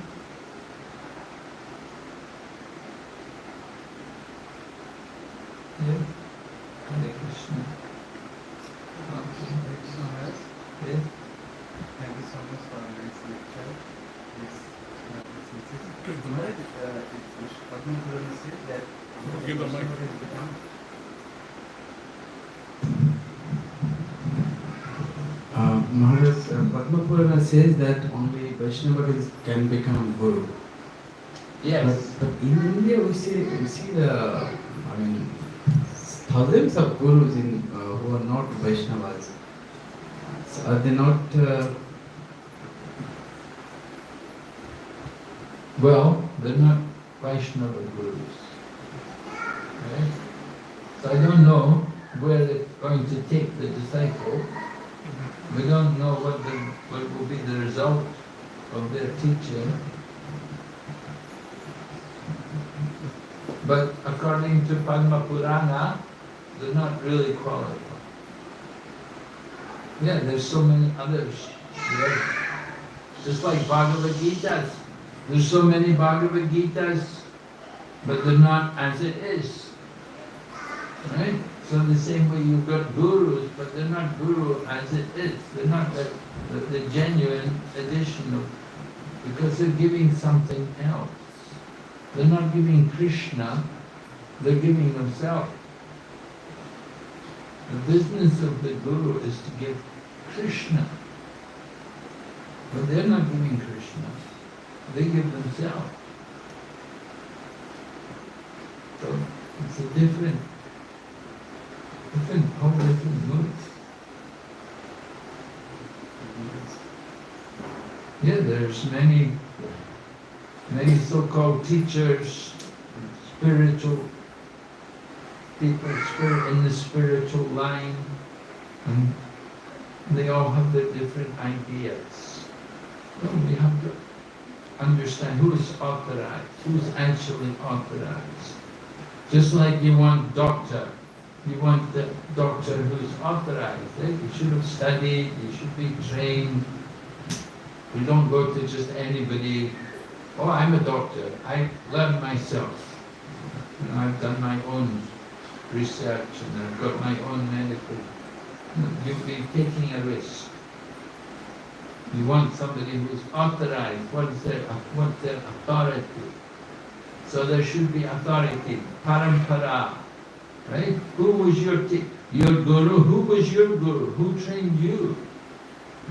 Yeah? Hare Krishna. Okay. Thank you so much. Yeah? Thank you so much for this lecture. It's Padma Purana says that Give the mic. Maharaj, Padma Purana says that only Vaishnava can become Guru. Yes. But in India we see the, thousands of Gurus who are not Vaishnavas. So are they not? Well, they're not Vaishnava gurus. Right? So I don't know where they're going to take the disciple. We don't know what will be the result of their teaching. But according to Padma Purana, they're not really qualified. Yeah, there's so many others. Yeah. Just like Bhagavad Gitas. There's so many Bhagavad Gitas, but they're not as it is. Right? So the same way you've got gurus, but they're not guru as it is. They're not the genuine edition of, because they're giving something else. They're not giving Krishna, they're giving themselves. The business of the guru is to give Krishna. But they're not giving Krishna, they give themselves. So it's a different whole different mood. Yeah, there's many so-called teachers, spiritual people in the spiritual line, and they all have their different ideas. So we have to understand who is authorized, who's actually authorized. Just like you want doctor, you want the doctor who's authorized. Right? You should have studied, you should be trained. You don't go to just anybody. Oh, I'm a doctor. I learn myself. You know, I've done my own research and I've got my own medical. You'll be taking a risk. You want somebody who's authorized. What's their authority? So there should be authority, parampara, right? Who was your guru? Who was your guru? Who trained you?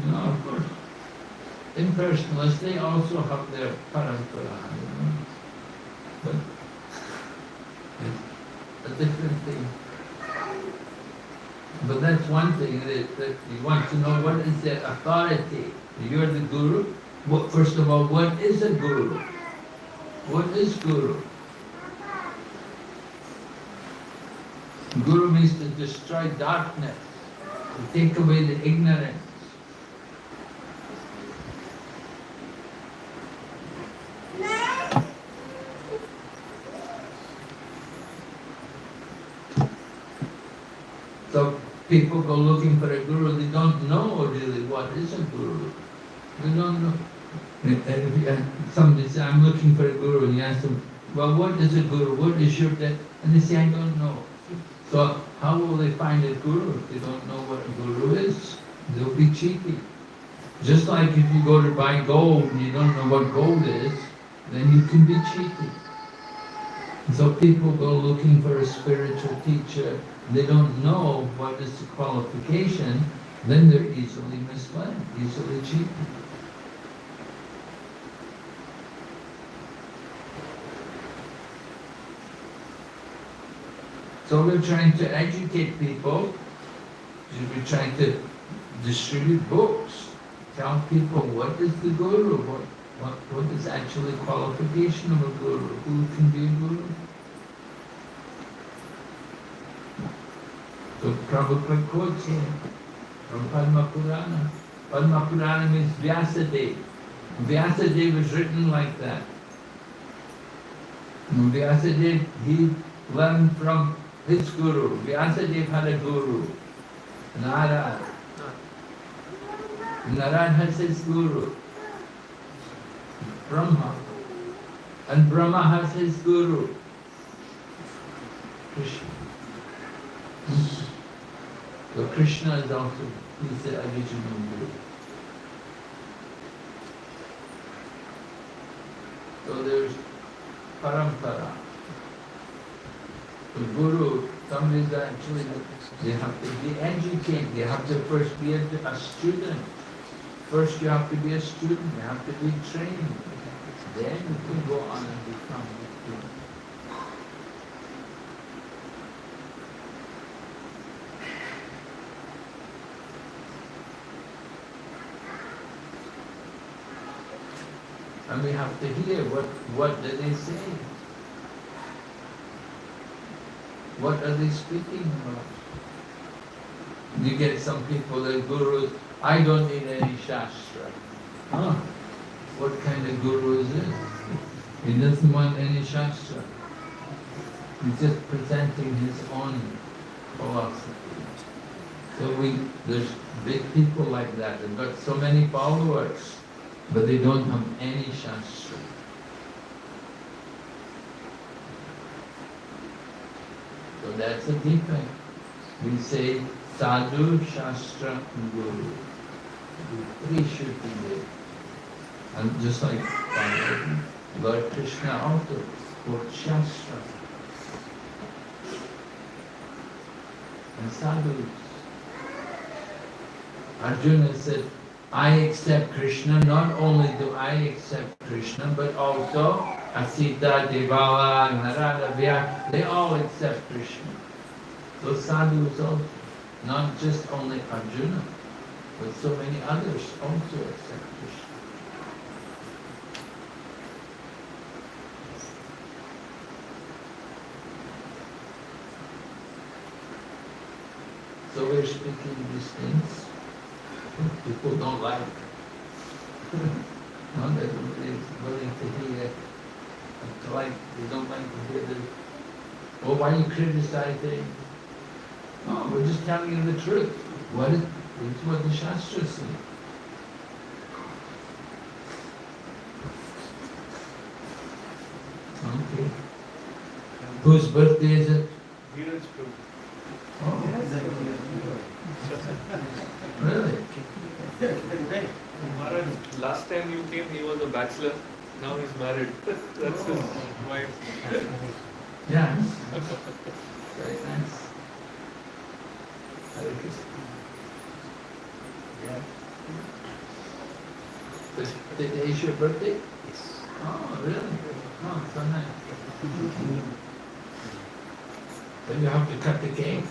You know, of course. Impersonalists, they also have their parampara, you know. But it's a different thing. But that's one thing that you want to know, what is their authority? You're the guru. First of all, what is a guru? What is guru? Guru means to destroy darkness, to take away the ignorance. So people go looking for a guru, they don't know really what is a guru. They don't know. Somebody says, I'm looking for a guru, and you ask them, well, what is a guru? What is your debt? And they say, I don't know. So how will they find a guru if they don't know what a guru is? They'll be cheating. Just like if you go to buy gold and you don't know what gold is, then you can be cheating. So people go looking for a spiritual teacher, they don't know what is the qualification, then they're easily misled, easily cheated. So we're trying to educate people, we're trying to distribute books, tell people what is the guru, what is actually qualification of a guru, who can be a guru. So Prabhupada quotes here from Padma Purana. Padma Purana means Vyasadeva. Vyasadeva was written like that. And Vyasadeva, he learned from his guru. Vyasadeva had a guru, Narad. Narad has his guru, Brahma. And Brahma has his guru, Krishna. So Krishna is also, he's the original guru. So there's parampara. The guru, somebody is actually, they have to be educated, they have to first be a student. First you have to be a student, you have to be trained. Then you can go on and become a guru. And we have to hear what do they say? What are they speaking about? You get some people, the gurus, I don't need any shastra. Huh? What kind of guru is this? He doesn't want any shastra. He's just presenting his own philosophy. So there's big people like that. They've got so many followers, but they don't have any Shastra. So that's a defect. We say Sadhu, Shastra, and Guru. Three should be there. And just like Lord Krishna also quotes Shastra and sadhus. Arjuna said, I accept Krishna, not only do I accept Krishna, but also Asita, Devala, Narada, Vyas, they all accept Krishna. So sadhus also, not just only Arjuna, but so many others also accept Krishna. So we're speaking these things. People don't like. Not everybody is willing to hear. Like they don't like to hear the. Well, why are you criticizing? No, we're just telling you the truth. It's what the Shastras say. Okay. Whose birthday is it? Oh, really? Maharaj, last time you came, he was a bachelor. Now he's married. That's his wife. Yeah. Very nice. Hare Krishna. Yeah. Today is your birthday? Yes. Oh, really? Oh, so nice. So you have to cut the cake.